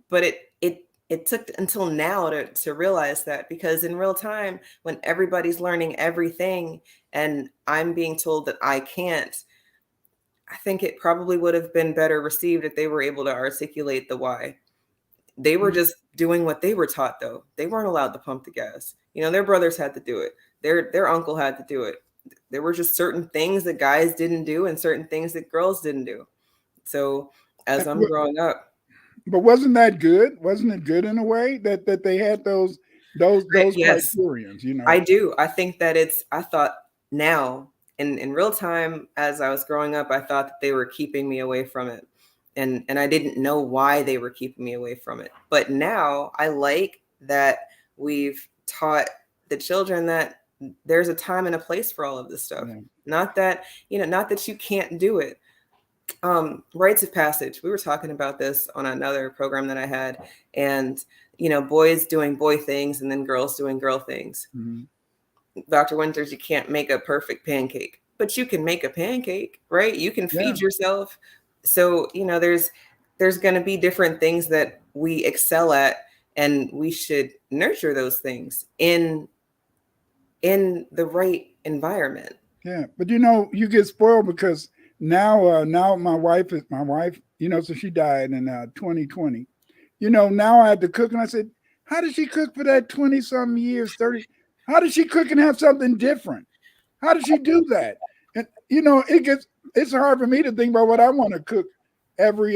But it took until now to realize that, because in real time, when everybody's learning everything and I'm being told that I can't, I think it probably would have been better received if they were able to articulate the why. They were just doing what they were taught, though. They weren't allowed to pump the gas. Their brothers had to do it. Their uncle had to do it. There were just certain things that guys didn't do and certain things that girls didn't do. So as I'm growing up. But wasn't that good? Wasn't it good in a way that they had those those Yes, criterions, you know. I do. I think that I thought now in real time as I was growing up, I thought that they were keeping me away from it. And I didn't know why they were keeping me away from it. But now I like that we've taught the children that there's a time and a place for all of this stuff. Yeah. Not that, not that you can't do it. Rites of passage. We were talking about this on another program that I had, and boys doing boy things and then girls doing girl things. Mm-hmm. Dr. Winters, you can't make a perfect pancake, but you can make a pancake, right? You can feed yourself. So, there's going to be different things that we excel at, and we should nurture those things in the right environment. Yeah, but you get spoiled because now my wife, so she died in 2020. Now I had to cook, and I said, how did she cook for that 20-something years, 30? How did she cook and have something different? How did she do that? And it's hard for me to think about what I want to cook every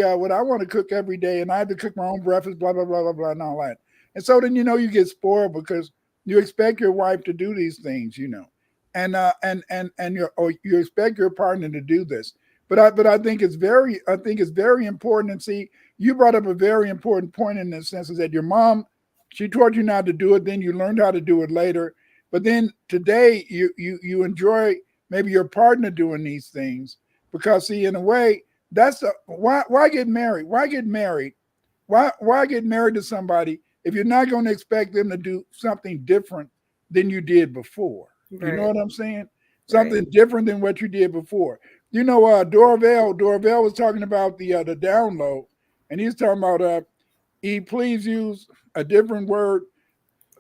day, and I have to cook my own breakfast, blah blah blah blah blah, and all that. And so then you get spoiled because you expect your wife to do these things, and you expect your partner to do this. But I think it's very important. And see, you brought up a very important point in the sense is that your mom, she taught you not to do it, then you learned how to do it later. But then today you enjoy maybe your partner doing these things because, see, in a way, that's why get married? Why get married? Why get married to somebody if you're not going to expect them to do something different than you did before? Right. You know what I'm saying? Something different than what you did before. Dorvell was talking about the download, and he's talking about please use a different word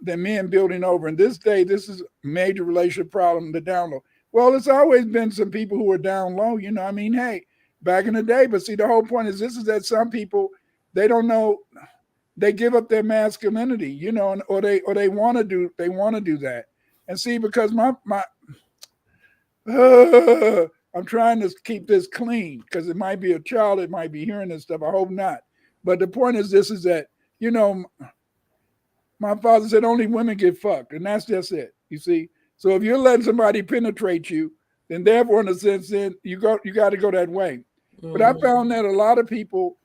than men building over. In this day, this is a major relationship problem, the download. Well, it's always been some people who are down low, hey, back in the day. But see, the whole point is that some people, they don't know, they give up their masculinity, or they want to do that. And see, because I'm trying to keep this clean because it might be a child that might be hearing this stuff. I hope not. But the point is this is that, my father said only women get fucked, and that's just it. You see? So if you're letting somebody penetrate you, then therefore, in a sense, then you got to go that way. Mm-hmm. But I found that a lot of people,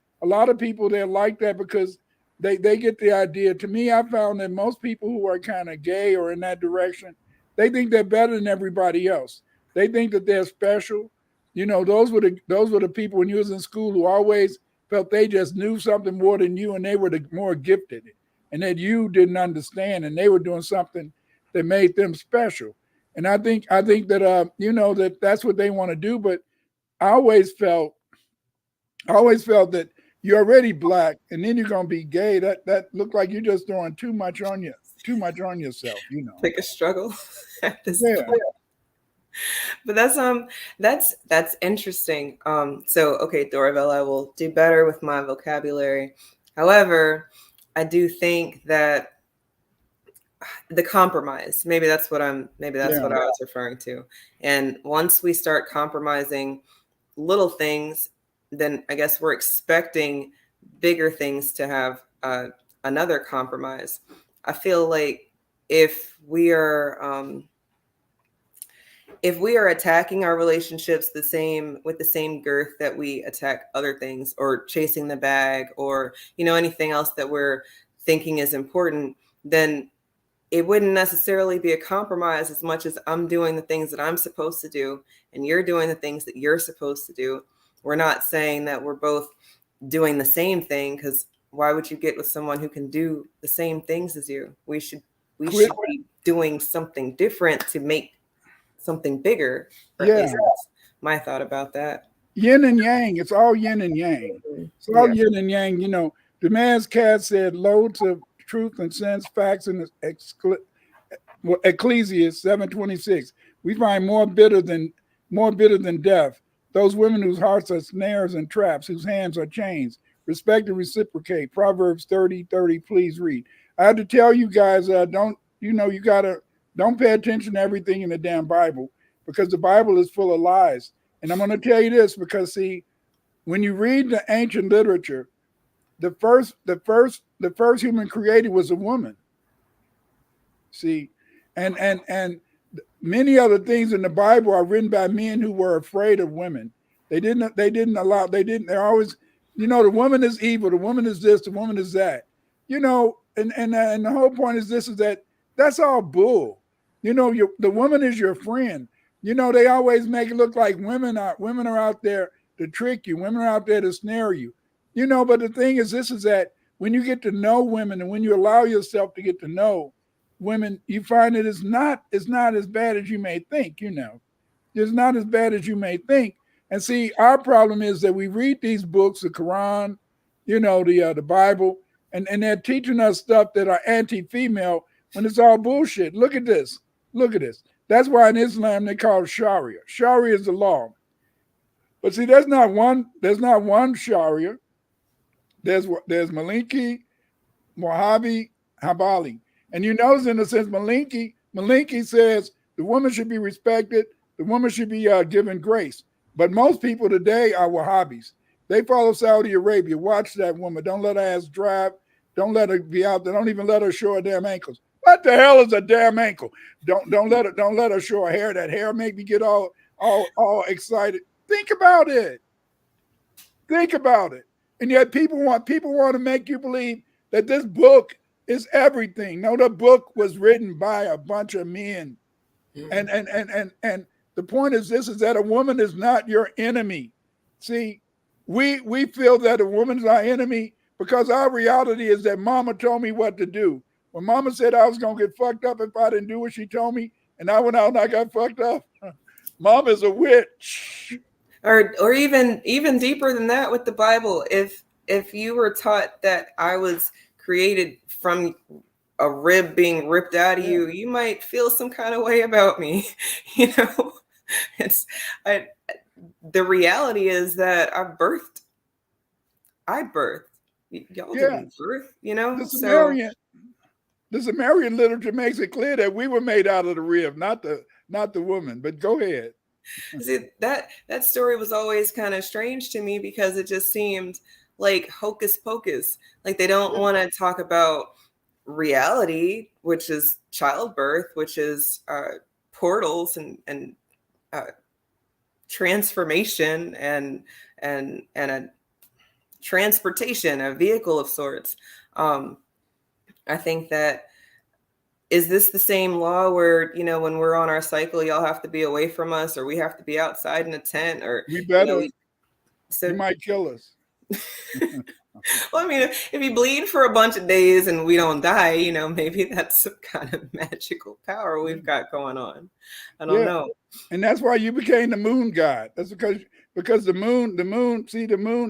they're like that because they get the idea. To me, I found that most people who are kind of gay or in that direction, they think they're better than everybody else. They think that they're special. Those were the people when you was in school who always felt they just knew something more than you, and they were the more gifted, and that you didn't understand, and they were doing something that made them special. And I think that that's what they want to do. But I always felt that you're already black, and then you're gonna be gay. That looked like you're just throwing too much on yourself. Like a struggle at this point. But that's interesting. So okay, Dorvell, I will do better with my vocabulary. However, I do think that the compromise, maybe that's what I was referring to. And once we start compromising little things, then I guess we're expecting bigger things to have another compromise. I feel like if we are attacking our relationships with the same girth that we attack other things, or chasing the bag, or anything else that we're thinking is important, then it wouldn't necessarily be a compromise as much as I'm doing the things that I'm supposed to do and you're doing the things that you're supposed to do. We're not saying that we're both doing the same thing, because why would you get with someone who can do the same things as you? We should be doing something different to make something bigger. Or at least that's my thought about that. Yin and yang. It's all yin and yang. It's all yin and yang. The man's cat said loads of truth and sense, facts in Ecclesiastes 7:26. We find more bitter than death. Those women whose hearts are snares and traps, whose hands are chains. Respect and reciprocate. Proverbs 30:30. Please read. I have to tell you guys, don't pay attention to everything in the damn Bible, because the Bible is full of lies. And I'm going to tell you this because, see, when you read the ancient literature, the first human created was a woman. See, and many other things in the Bible are written by men who were afraid of women. They're always, the woman is evil, the woman is this, the woman is that. And the whole point is this, is that that's all bull. The woman is your friend. They always make it look like women are out there to trick you, women are out there to snare you. But the thing is this, is that when you get to know women and when you allow yourself to get to know women, you find that it's not as bad as you may think. It's not as bad as you may think. And see, our problem is that we read these books, the Quran, the Bible, and they're teaching us stuff that are anti-female when it's all bullshit. Look at this. That's why in Islam they call it Sharia. Sharia is the law. But see, there's not one Sharia. There's Maliki, Mojave, Habali. And you notice in a sense, Maliki says the woman should be respected, the woman should be given grace. But most people today are Wahhabis. They follow Saudi Arabia. Watch that woman. Don't let her ass drive. Don't let her be out there. Don't even let her show her damn ankles. What the hell is a damn ankle? Don't let her show her hair. That hair make me get all excited. Think about it. And yet people want to make you believe that this book is everything. No, the book was written by a bunch of men. And the point is this, is that a woman is not your enemy. See, we feel that a woman is our enemy because our reality is that mama told me what to do. When mama said I was going to get fucked up if I didn't do what she told me, and I went out and I got fucked up, mama's a witch. Or even deeper than that with the Bible. If you were taught that I was created from a rib being ripped out of you, you might feel some kind of way about me. The reality is that I birthed. Y'all didn't birth, The Sumerian literature makes it clear that we were made out of the rib, not the woman. But go ahead. See, that story was always kind of strange to me because it just seemed like hocus pocus. Like they don't want to talk about reality, which is childbirth, which is portals and transformation and a transportation, a vehicle of sorts. I think that, is this the same law where, when we're on our cycle, y'all have to be away from us, or we have to be outside in a tent, or we better, you might kill us. Well, I mean, if you bleed for a bunch of days and we don't die, maybe that's some kind of magical power we've got going on. I don't know. And that's why you became the moon god. That's because the moon,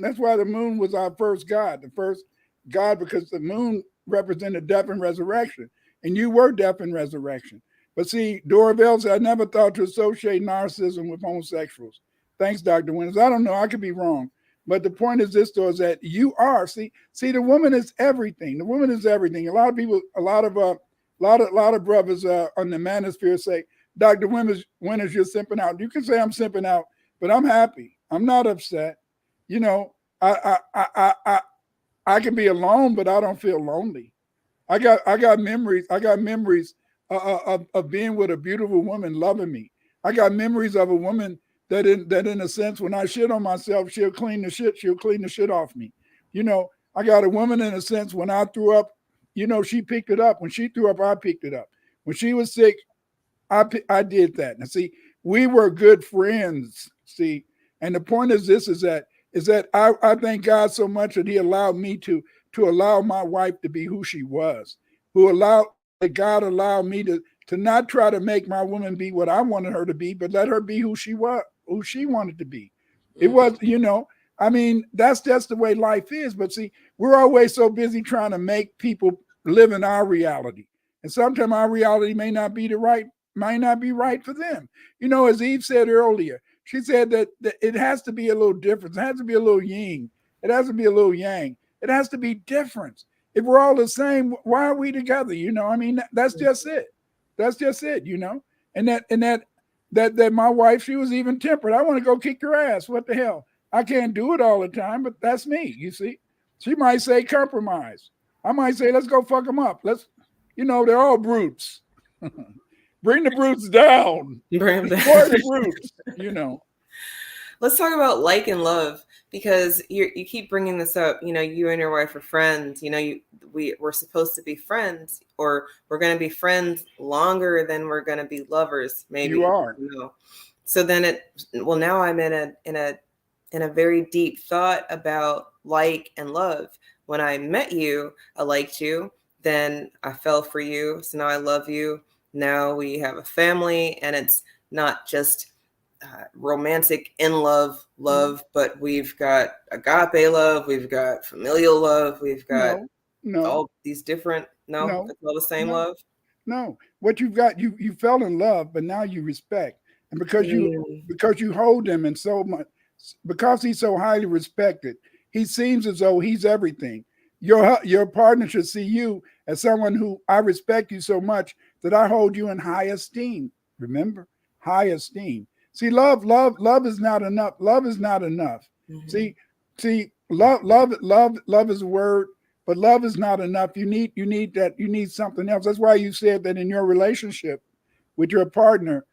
that's why the moon was our first god, because the moon represented death and resurrection. And you were death and resurrection. But see, Dorville said, I never thought to associate narcissism with homosexuals. Thanks, Dr. Winters. I don't know. I could be wrong. But the point is this, though, is that you are. See, the woman is everything. The woman is everything. A lot of people, a lot of brothers on the manosphere say, Dr. Winters, you're simping out. You can say I'm simping out, but I'm happy. I'm not upset. I can be alone, but I don't feel lonely. I got memories of being with a beautiful woman loving me. I got memories of a woman that in a sense, when I shit on myself, she'll clean the shit off me. I got a woman in a sense, when I threw up, she picked it up. When she threw up, I picked it up. When she was sick, I did that. And see, we were good friends. See, and the point is this, is that I thank God so much that he allowed me to allow my wife to be who she was, that God allowed me to not try to make my woman be what I wanted her to be, but let her be who she was, who she wanted to be. It was, that's just the way life is. But see, we're always so busy trying to make people live in our reality. And sometimes our reality might not be right for them. As Eve said earlier, she said that it has to be a little different. It has to be a little yin. It has to be a little yang. It has to be different. If we're all the same, why are we together? That's just it. That's just it, And that my wife, she was even tempered. I want to go kick your ass. What the hell? I can't do it all the time, but that's me, you see. She might say compromise. I might say, let's go fuck them up. They're all brutes. Bring the brutes down. Bring them Destroy down. the brutes, you know. Let's talk about like and love, because you keep bringing this up. You know, you and your wife are friends. You know, we're supposed to be friends, or we're going to be friends longer than we're going to be lovers. Maybe You are. So then now I'm in a very deep thought about like and love. When I met you, I liked you. Then I fell for you. So now I love you. Now we have a family, and it's not just romantic in love, but we've got agape love, we've got familial love, we've got all these different. It's all the same love. No, what you've got, you fell in love, but now you respect, and because you hold him in so much, because he's so highly respected, he seems as though he's everything. Your partner should see you as someone who, I respect you so much that I hold you in high esteem. Remember, high esteem. See, love is not enough. Love is not enough. Mm-hmm. See, love is a word, but love is not enough. You need something else. That's why you said that in your relationship with your partner,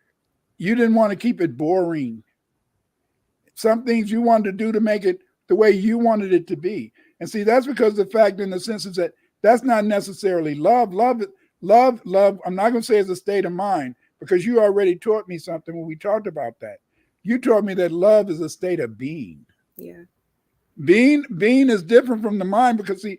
you didn't want to keep it boring. Some things you wanted to do to make it the way you wanted it to be. And see, that's because the fact, in the sense, is that that's not necessarily love. Love. I'm not going to say it's a state of mind, because you already taught me something when we talked about that. You taught me that love is a state of being. Yeah. Being is different from the mind, because see,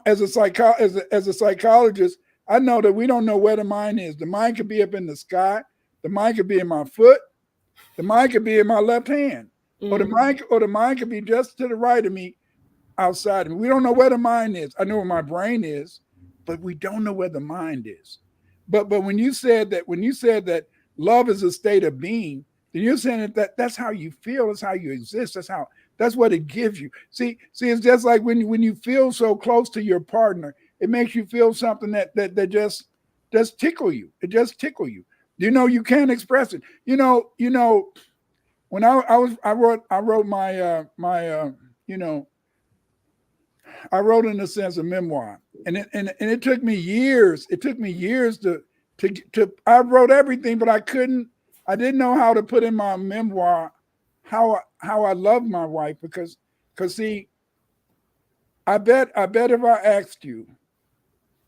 as a psychologist, I know that we don't know where the mind is. The mind could be up in the sky. The mind could be in my foot. The mind could be in my left hand. Or the mind could be just to the right of me, outside of me. We don't know where the mind is. I know where my brain is, but we don't know where the mind is. But when you said that love is a state of being, then you're saying that's how you feel, that's how you exist, that's what it gives you. See, it's just like when you feel so close to your partner, it makes you feel something that just tickle you. It just tickle you. You know, you can't express it. You know, when I wrote my I wrote, in a sense, a memoir, and it took me years. It took me years to I wrote everything, but I didn't know how to put in my memoir how I love my wife, because see, I bet if I asked you,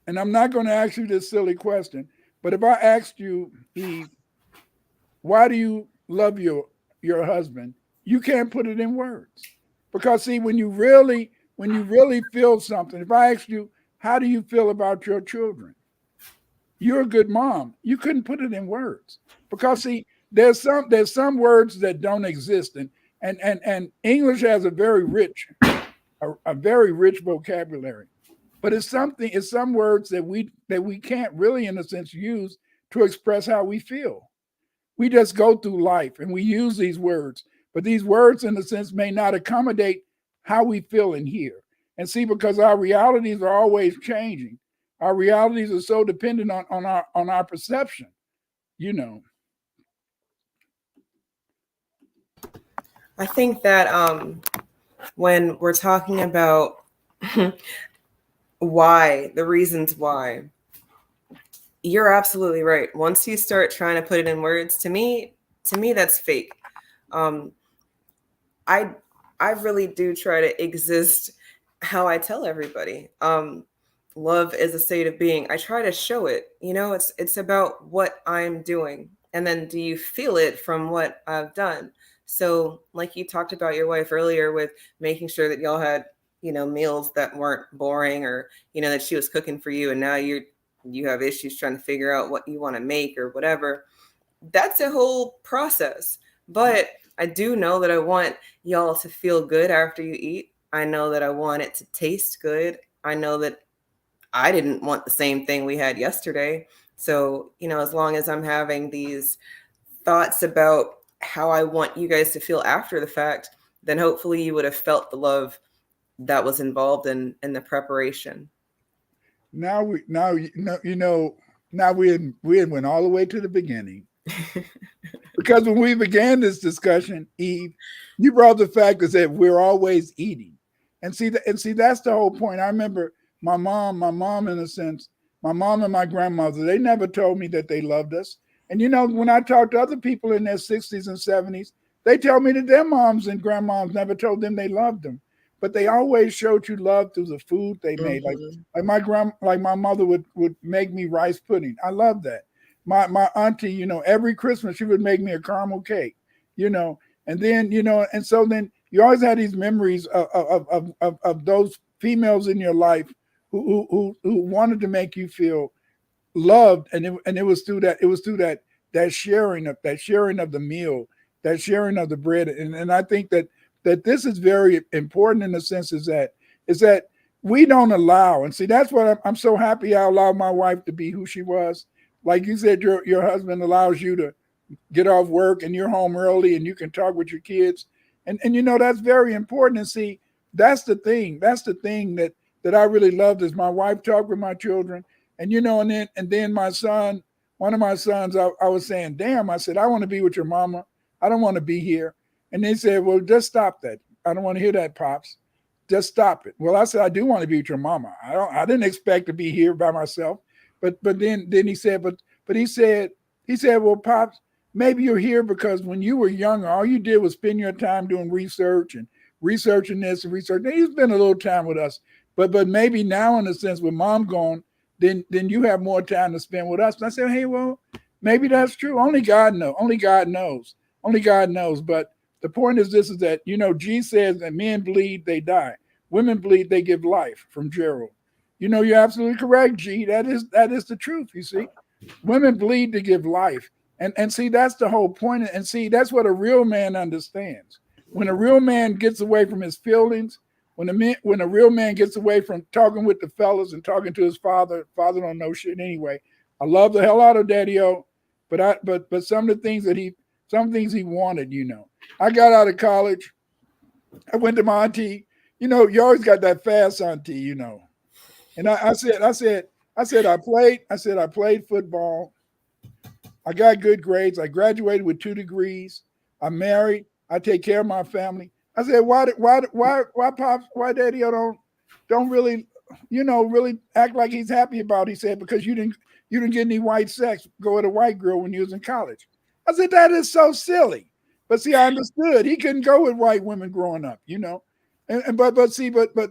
and I'm not going to ask you this silly question, but if I asked you, Eve, why do you love your husband? You can't put it in words, because see, when you really feel something, if I asked you, how do you feel about your children? You're a good mom. You couldn't put it in words, because see, there's some words that don't exist, and English has a very rich vocabulary, but it's some words that we can't really, in a sense, use to express how we feel. We just go through life and we use these words, but these words, in a sense, may not accommodate how we feel in here. And see, because our realities are always changing. Our realities are so dependent on our perception, you know. I think that when we're talking about the reasons why, you're absolutely right. Once you start trying to put it in words, to me that's fake. I really do try to exist how I tell everybody. Love is a state of being. I try to show it. You know, it's about what I'm doing, and then do you feel it from what I've done? So, like you talked about your wife earlier, with making sure that y'all had, meals that weren't boring, or that she was cooking for you, and now you have issues trying to figure out what you want to make or whatever. That's a whole process. But I do know that I want y'all to feel good after you eat. I know that I want it to taste good. I know that I didn't want the same thing we had yesterday. So, as long as I'm having these thoughts about how I want you guys to feel after the fact, then hopefully you would have felt the love that was involved in the preparation. Now we went all the way to the beginning. Because when we began this discussion, Eve, you brought the fact that we're always eating. And see, that's the whole point. I remember my mom, in a sense, my mom and my grandmother, they never told me that they loved us. And when I talk to other people in their 60s and 70s, they tell me that their moms and grandmoms never told them they loved them. But they always showed you love through the food they made. Like my mother would make me rice pudding. I love that. My auntie, every Christmas she would make me a caramel cake, and then and so then you always had these memories of those females in your life who wanted to make you feel loved, and it was through that sharing of the meal, that sharing of the bread, and I think that this is very important in the sense is that we don't allow, and see that's what I'm so happy I allowed my wife to be who she was. Like you said, your husband allows you to get off work and you're home early and you can talk with your kids, and that's very important. And see, that's the thing that I really loved is my wife talked with my children, and and then my son, one of my sons, I was saying, damn, I said, I want to be with your mama. I don't want to be here. And they said, well, just stop that. I don't want to hear that, Pops. Just stop it. Well, I said, I do want to be with your mama. I didn't expect to be here by myself. But then he said, but he said, well, Pops, maybe you're here because when you were younger, all you did was spend your time doing research and researching this and research. Now, you spent a little time with us, but maybe now in a sense with mom gone, then you have more time to spend with us. And I said, hey, well, maybe that's true. Only God knows. Only God knows. Only God knows. But the point is this, is that, G says that men bleed, they die. Women bleed, they give life, from Gerald. You're absolutely correct, G. That is the truth, you see. Women bleed to give life. And see, that's the whole point. And see, that's what a real man understands. When a real man gets away from his feelings, when a real man gets away from talking with the fellas and talking to his father don't know shit anyway. I love the hell out of Daddy-O, but some of the things he wanted, I got out of college. I went to my auntie. You always got that fast auntie, And I said I played football. I got good grades. I graduated with 2 degrees. I'm married. I take care of my family. I said, why Pops, why Daddy don't really, really act like he's happy about it? He said, because you didn't get any white sex, go with a white girl when you was in college. I said, that is so silly. But see, I understood he couldn't go with white women growing up, but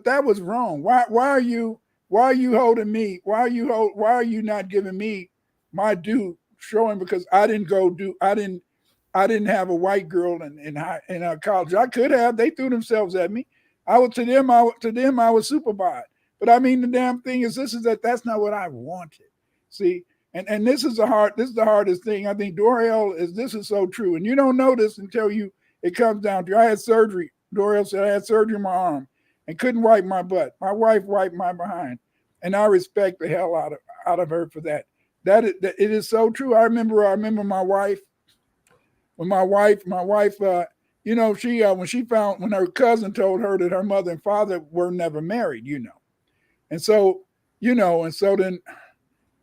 that was wrong. Why are you holding me? Why are you not giving me my due, showing because I didn't have a white girl in college. I could have. They threw themselves at me. I was super bad. But I mean, the damn thing is, that's not what I wanted. See, and this is the hardest thing. I think this is so true, and you don't know this until it comes down to. I had surgery. Doriel said I had surgery in my arm and couldn't wipe my butt. My wife wiped my behind, and I respect the hell out of her for that. That it is so true. I remember my wife. When my wife, she when her cousin told her that her mother and father were never married, and so then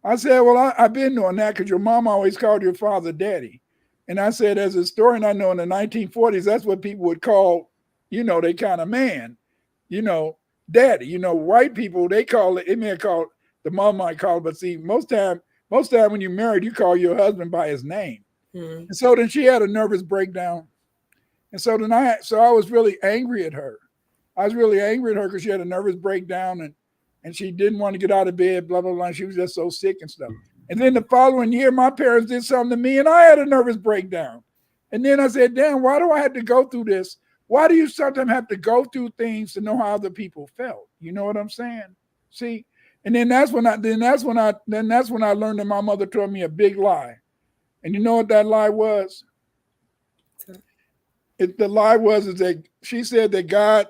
I said, well, I've been doing that because your mom always called your father daddy, and I said, as a historian, I know in the 1940s that's what people would call, they kind of man, daddy. White people they may call the mom might call, but see, most time when you're married, you call your husband by his name. Mm-hmm. And so then she had a nervous breakdown. And so then I was really angry at her. I was really angry at her because she had a nervous breakdown and she didn't want to get out of bed, blah, blah, blah. She was just so sick and stuff. And then the following year, my parents did something to me and I had a nervous breakdown. And then I said, damn, why do I have to go through this? Why do you sometimes have to go through things to know how other people felt? You know what I'm saying? See? And then that's when I learned that my mother told me a big lie. And you know what that lie was? The lie was that she said that God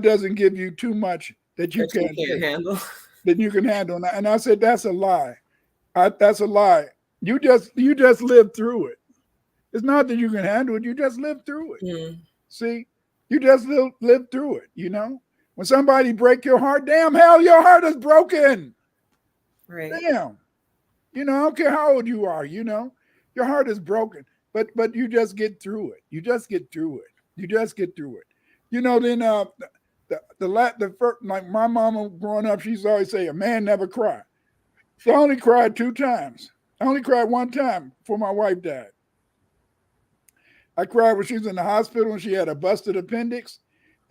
doesn't give you too much that you can't handle. That you can handle. And I said, that's a lie. That's a lie. You just live through it. It's not that you can handle it. You just live through it. Mm. See, you just live through it. When somebody break your heart, damn hell, your heart is broken. Right. Damn. I don't care how old you are, your heart is broken, but you just get through it. You just get through it. Then the first, like my mama growing up, she used to always say, a man never cry. So I only cried 2 times. I only cried one time before my wife died. I cried when she was in the hospital when she had a busted appendix.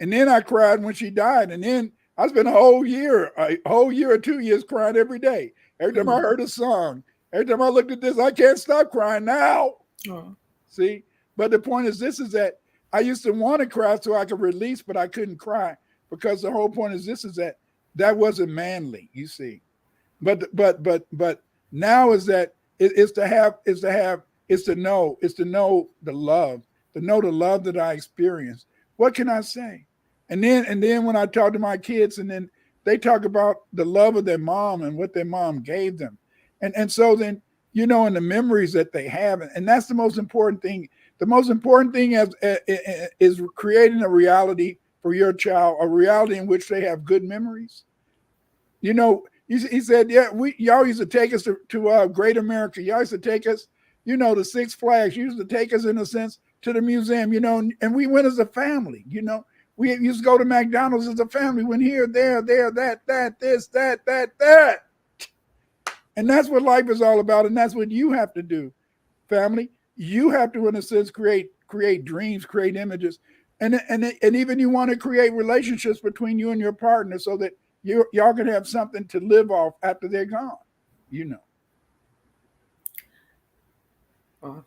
And then I cried when she died. And then I spent a whole year or 2 years crying every day. Every time I heard a song, every time I looked at this, I can't stop crying now. Oh. See? But the point is this, is that I used to want to cry so I could release, but I couldn't cry because the whole point is this, is that wasn't manly, you see. But now is that it's to know the love, that I experienced. What can I say? And then when I talk to my kids, and then they talk about the love of their mom and what their mom gave them. And so then, and the memories that they have. And that's the most important thing. The most important thing is creating a reality for your child, a reality in which they have good memories. He said, yeah, y'all used to take us to Great America. Y'all used to take us, to Six Flags. You used to take us, in a sense, to the museum, and we went as a family, We used to go to McDonald's as a family, went here, there, that, this, that. And that's what life is all about. And that's what you have to do, family. You have to, in a sense, create dreams, create images. And even you want to create relationships between you and your partner so that y'all can have something to live off after they're gone, Well,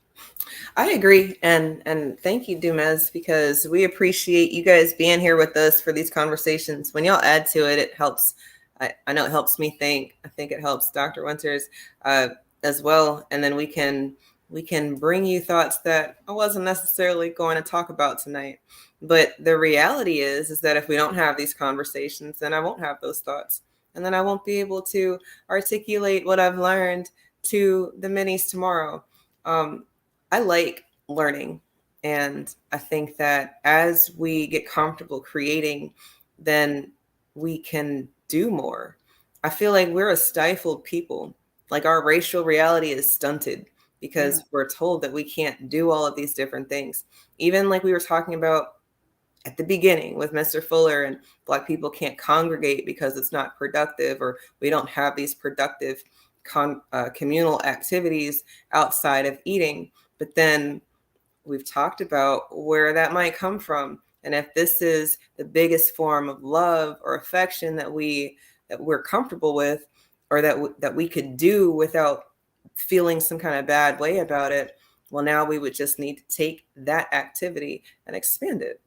I agree. And thank you, Dumez, because we appreciate you guys being here with us for these conversations. When y'all add to it, it helps. I know it helps me think. I think it helps Dr. Winters as well. And then we can bring you thoughts that I wasn't necessarily going to talk about tonight. But the reality is that if we don't have these conversations, then I won't have those thoughts. And then I won't be able to articulate what I've learned to the minis tomorrow. I like learning. And I think that as we get comfortable creating, then we can do more. I feel like we're a stifled people. Like our racial reality is stunted because we're told that we can't do all of these different things. Even like we were talking about at the beginning with Mr. Fuller, and Black people can't congregate because it's not productive, or we don't have these productive communal activities outside of eating. But then we've talked about where that might come from. And if this is the biggest form of love or affection that we're comfortable with, or that we could do without feeling some kind of bad way about it, well, now we would just need to take that activity and expand it.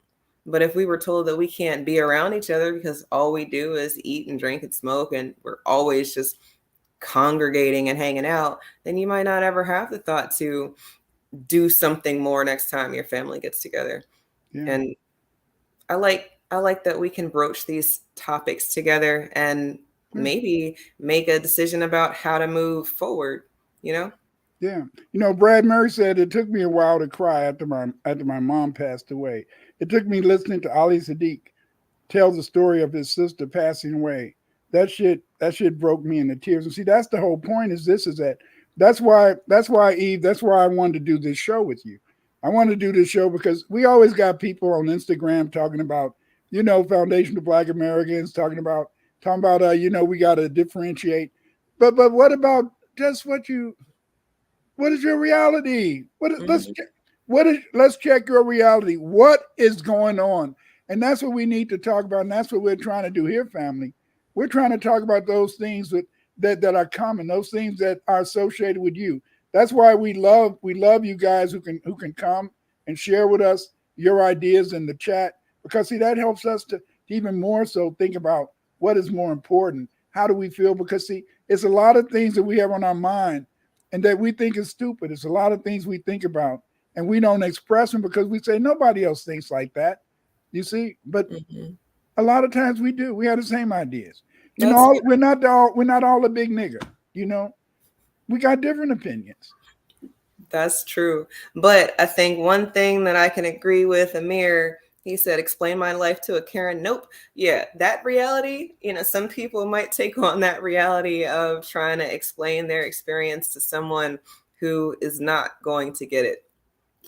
But if we were told that we can't be around each other because all we do is eat and drink and smoke, and we're always just congregating and hanging out, then you might not ever have the thought to do something more next time your family gets together. Yeah. And I like that we can broach these topics together and maybe make a decision about how to move forward, Yeah. Brad Murray said it took me a while to cry after my mom passed away. It took me listening to Ali Sadiq tell the story of his sister passing away. That shit broke me into tears. And see, that's the whole point, that's why Eve, that's why I wanted to do this show with you. I wanted to do this show because we always got people on Instagram talking about, Foundation of Black Americans, talking about, we got to differentiate. But what about just what is your reality? Let's check your reality. What is going on? And that's what we need to talk about. And that's what we're trying to do here, family. We're trying to talk about those things that are common, those things that are associated with you. That's why we love you guys who can come and share with us your ideas in the chat, because see, that helps us to even more so think about what is more important. How do we feel? Because see, it's a lot of things that we have on our mind and that we think is stupid. It's a lot of things we think about and we don't express them because we say nobody else thinks like that. You see, but a lot of times we do. We have the same ideas. We're not all a big nigga. We got different opinions. That's true. But I think one thing that I can agree with Amir, he said, explain my life to a Karen. Nope. Yeah, that reality, some people might take on that reality of trying to explain their experience to someone who is not going to get it.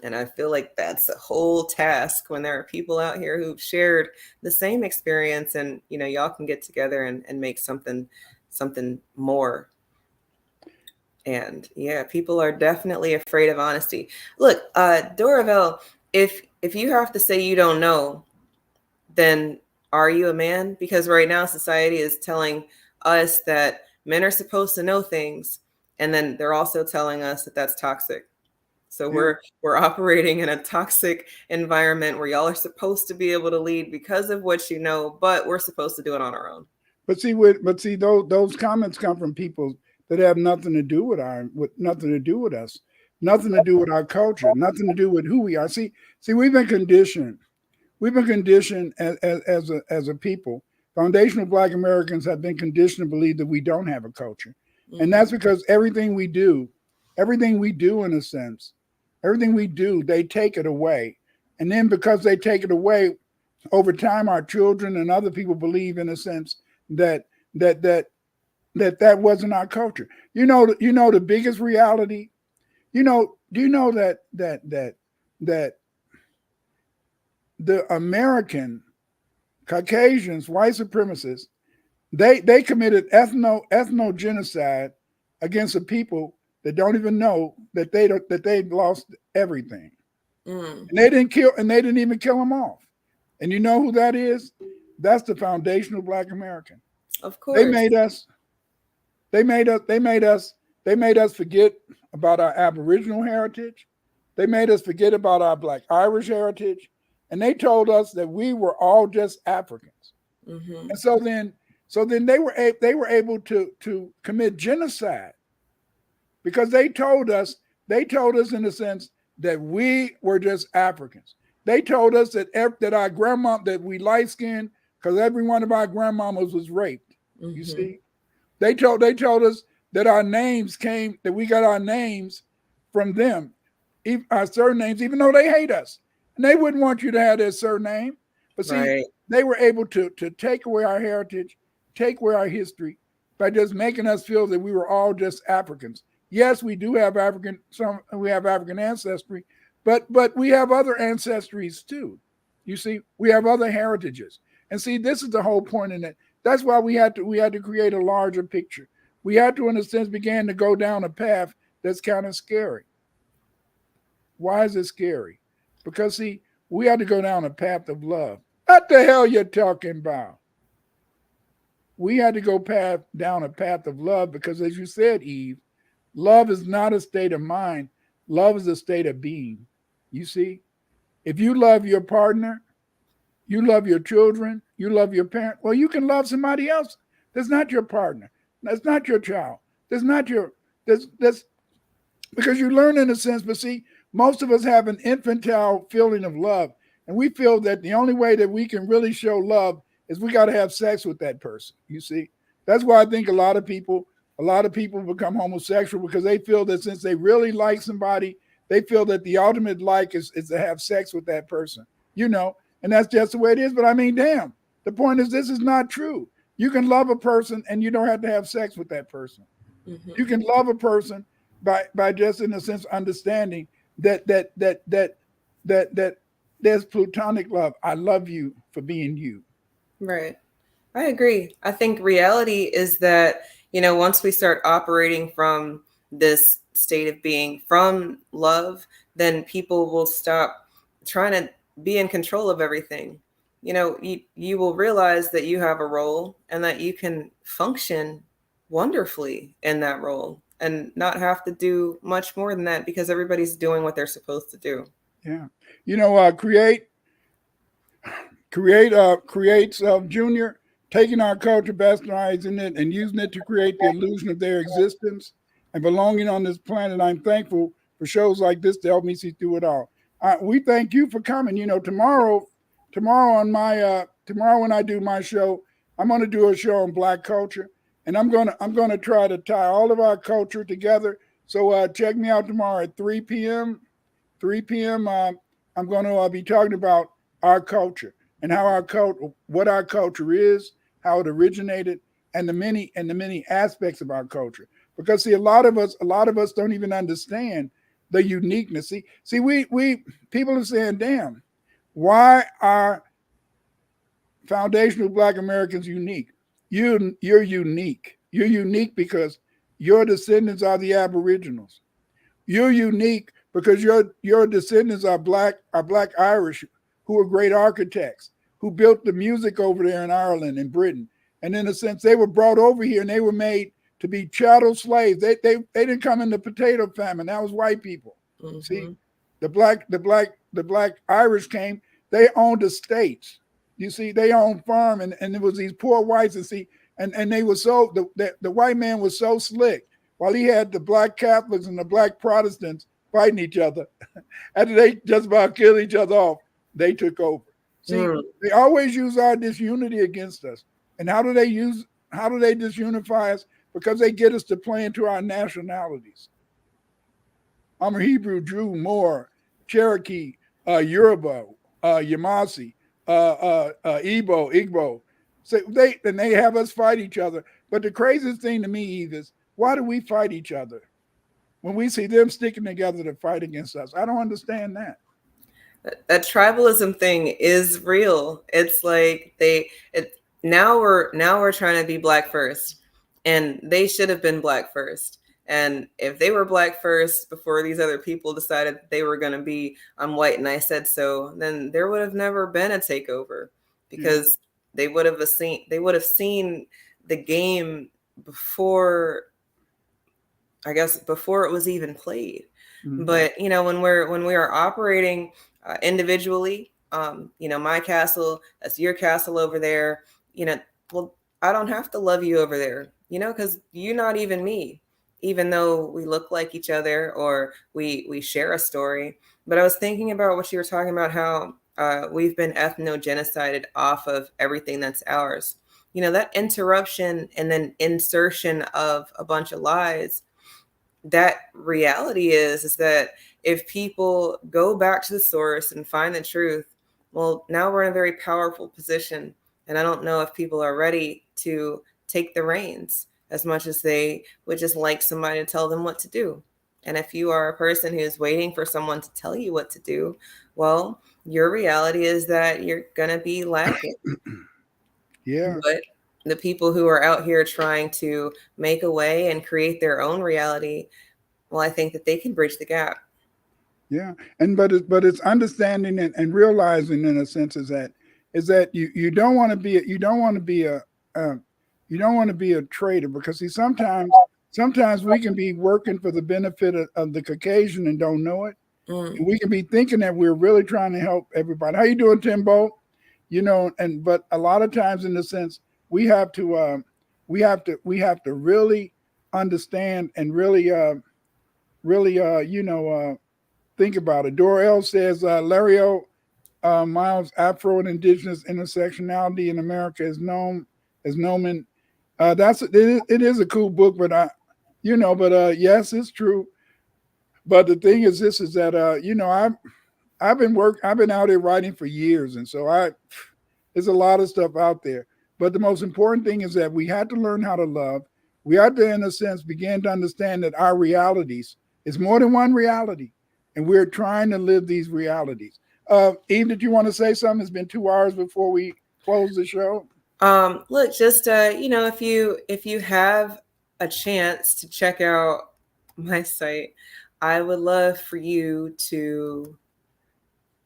And I feel like that's a whole task when there are people out here who've shared the same experience, and, y'all can get together and make something more. And yeah, people are definitely afraid of honesty. Look, Doraville, if you have to say you don't know, then are you a man? Because right now society is telling us that men are supposed to know things, and then they're also telling us that that's toxic. So Yeah. we're operating in a toxic environment where y'all are supposed to be able to lead because of what you know, but we're supposed to do it on our own. But see, those comments come from people that have nothing to do with nothing to do with us, nothing to do with our culture, nothing to do with who we are. See, we've been conditioned. We've been conditioned as a people. Foundational Black Americans have been conditioned to believe that we don't have a culture, and that's because everything we do, in a sense, everything we do, they take it away, and then because they take it away, over time, our children and other people believe, in a sense, that that that that wasn't our culture. You know the biggest reality. Do you know that the American Caucasians, white supremacists, they committed ethno genocide against a people that don't even know that they lost everything, Mm, and they didn't even kill them off. And you know who that is? That's the foundational Black American. of They course. made us. They made us. They made us. They made us forget about our Aboriginal heritage. They made us forget about our Black Irish heritage, and they told us that we were all just Africans. Hmm. And so then they were able to commit genocide because they told us in a sense that we were just Africans. They told us that our grandma that we light skinned because every one of our grandmamas was raped. You Hmm. see, they told us that our names came that we got our names from them, our surnames, even though they hate us and they wouldn't want you to have their surname. But see, Right. they were able to take away our heritage, take away our history by just making us feel that we were all just Africans. Yes, we do have we have African ancestry, but we have other ancestries too. You see, we have other heritages. And see, this is the whole point in it. That's why we had to create a larger picture. We had to, in a sense, begin to go down a path that's kind of scary. Why is it scary? Because see, we had to go down a path of love. What the hell you talking about? We had to go down a path of love because, as you said, Eve, love is not a state of mind. Love is a state of being. You see, if you love your partner, you love your children, you love your parent. Well, you can love somebody else that's not your partner, that's not your child, that's not your that's because you learn in a sense. But see, most of us have an infantile feeling of love, and we feel that the only way that we can really show love is we got to have sex with that person. You see, that's why I think a lot of people become homosexual because they feel that since they really like somebody, they feel that the ultimate like is to have sex with that person. You know, and that's just the way it is. But I mean, damn, the point is this is not true. You can love a person and you don't have to have sex with that person. You Hmm. can love a person by just in a sense understanding that that there's platonic love. I love you for being you. Right. I agree. I think reality is that, once we start operating from this state of being from love, then people will stop trying to be in control of everything. You will realize that you have a role and that you can function wonderfully in that role and not have to do much more than that because everybody's doing what they're supposed to do. Yeah. Creates Junior taking our culture, bastardizing it, and using it to create the illusion of their existence and belonging on this planet. I'm thankful for shows like this to help me see through it all. We thank you for coming. Tomorrow when I do my show, I'm going to do a show on Black culture, and I'm gonna try to tie all of our culture together. So check me out tomorrow at 3 p.m. 3 p.m. I'm going to be talking about our culture and what our culture is, how it originated, and the many aspects of our culture. Because see, a lot of us don't even understand the uniqueness. See, we people are saying, "Damn, why are foundational Black Americans unique?" You're unique. You're unique because your descendants are the Aboriginals. You're unique because your descendants are black Irish who are great architects who built the music over there in Ireland and Britain. And in a sense, they were brought over here and they were made to be chattel slaves. They didn't come in the potato famine. That was white people. Mm-hmm. See, the black Irish came. They owned estates. You see, they owned farm, and it was these poor whites. And see, and they were so the white man was so slick. While he had the black Catholics and the black Protestants fighting each other, after they just about killed each other off, they took over. See, they always use our disunity against us. And how do they disunify us? Because they get us to play into our nationalities. I'm a Hebrew, Jew, Moor, Cherokee, Yoruba, Yamasi, Igbo. So they have us fight each other. But the craziest thing to me, Eve, is why do we fight each other when we see them sticking together to fight against us? I don't understand that. That tribalism thing is real. It's like now we're trying to be black first, and they should have been black first. And if they were black first before these other people decided they were going to be, I'm white and I said so, then there would have never been a takeover, because they would have seen the game before it was even played. Mm-hmm. But when we are operating individually, my castle, that's your castle over there, well, I don't have to love you over there, because you're not even me, even though we look like each other or we share a story. But I was thinking about what you were talking about, how we've been ethnogenocided off of everything that's ours. That interruption and then insertion of a bunch of lies. That reality is that if people go back to the source and find the truth, well, now we're in a very powerful position. And I don't know if people are ready to take the reins as much as they would just like somebody to tell them what to do. And if you are a person who's waiting for someone to tell you what to do, well, your reality is that you're going to be lacking. Yeah. But the people who are out here trying to make a way and create their own reality, well, I think that they can bridge the gap. Yeah. But it's understanding and realizing, in a sense, is that you don't want to be a traitor, because see, sometimes we can be working for the benefit of the Caucasian and don't know it. And we can be thinking that we're really trying to help everybody. How you doing, Timbo? But a lot of times, in the sense, we have to really understand and really think about it. Dorel says Lario Miles' Afro and Indigenous intersectionality in America is known as Nomen. It is a cool book, but yes, it's true. But the thing is that I've been out here writing for years, and so there's a lot of stuff out there. But the most important thing is that we had to learn how to love. We had to, in a sense, begin to understand that our realities is more than one reality, and we're trying to live these realities. Eve, did you want to say something? It's been 2 hours before we close the show. Look, just if you have a chance to check out my site, I would love for you to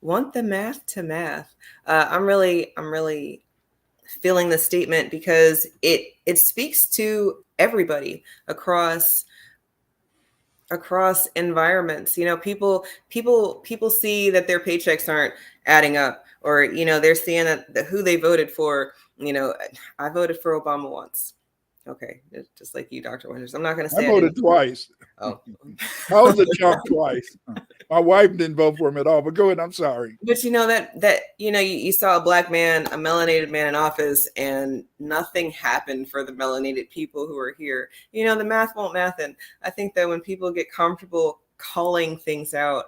want the math to math. I'm really feeling the statement because it speaks to everybody across environments. People see that their paychecks aren't adding up, or they're seeing that who they voted for. I voted for Obama once. Okay, just like you, Dr. Winters. I'm not going to say I voted twice. Oh, I was a chump twice. My wife didn't vote for him at all. But go ahead. I'm sorry. But you saw a black man, a melanated man in office, and nothing happened for the melanated people who are here. The math won't math, and I think that when people get comfortable calling things out,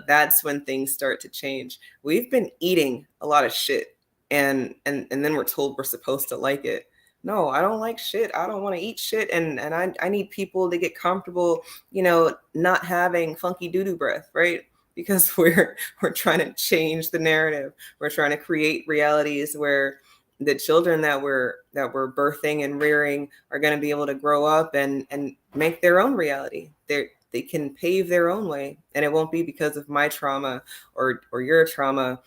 that's when things start to change. We've been eating a lot of shit, and then we're told we're supposed to like it. No, I don't like shit. I don't want to eat shit. And I need people to get comfortable, not having funky doo-doo breath, right? Because we're trying to change the narrative. We're trying to create realities where the children that we're birthing and rearing are going to be able to grow up and make their own reality. They can pave their own way, and it won't be because of my trauma or your trauma,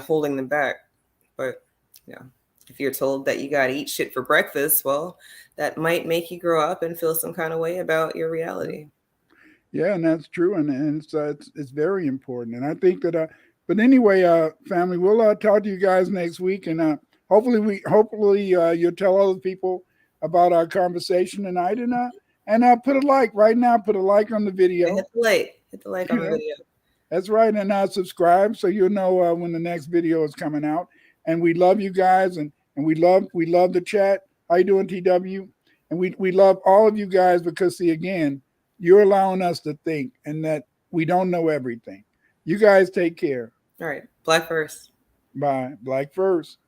holding them back. But if you're told that you got to eat shit for breakfast, well, that might make you grow up and feel some kind of way about your reality. Yeah, and that's true, and it's very important. And I think that, but anyway, family, we'll talk to you guys next week, and hopefully you'll tell other people about our conversation tonight, and put a like right now, put a like on the video. Hit the like on the video. That's right, and subscribe so you'll know when the next video is coming out. And we love you guys, and we love the chat. How you doing, TW? And we love all of you guys because, see, again, you're allowing us to think, and that we don't know everything. You guys take care. All right. Black first. Bye. Black first.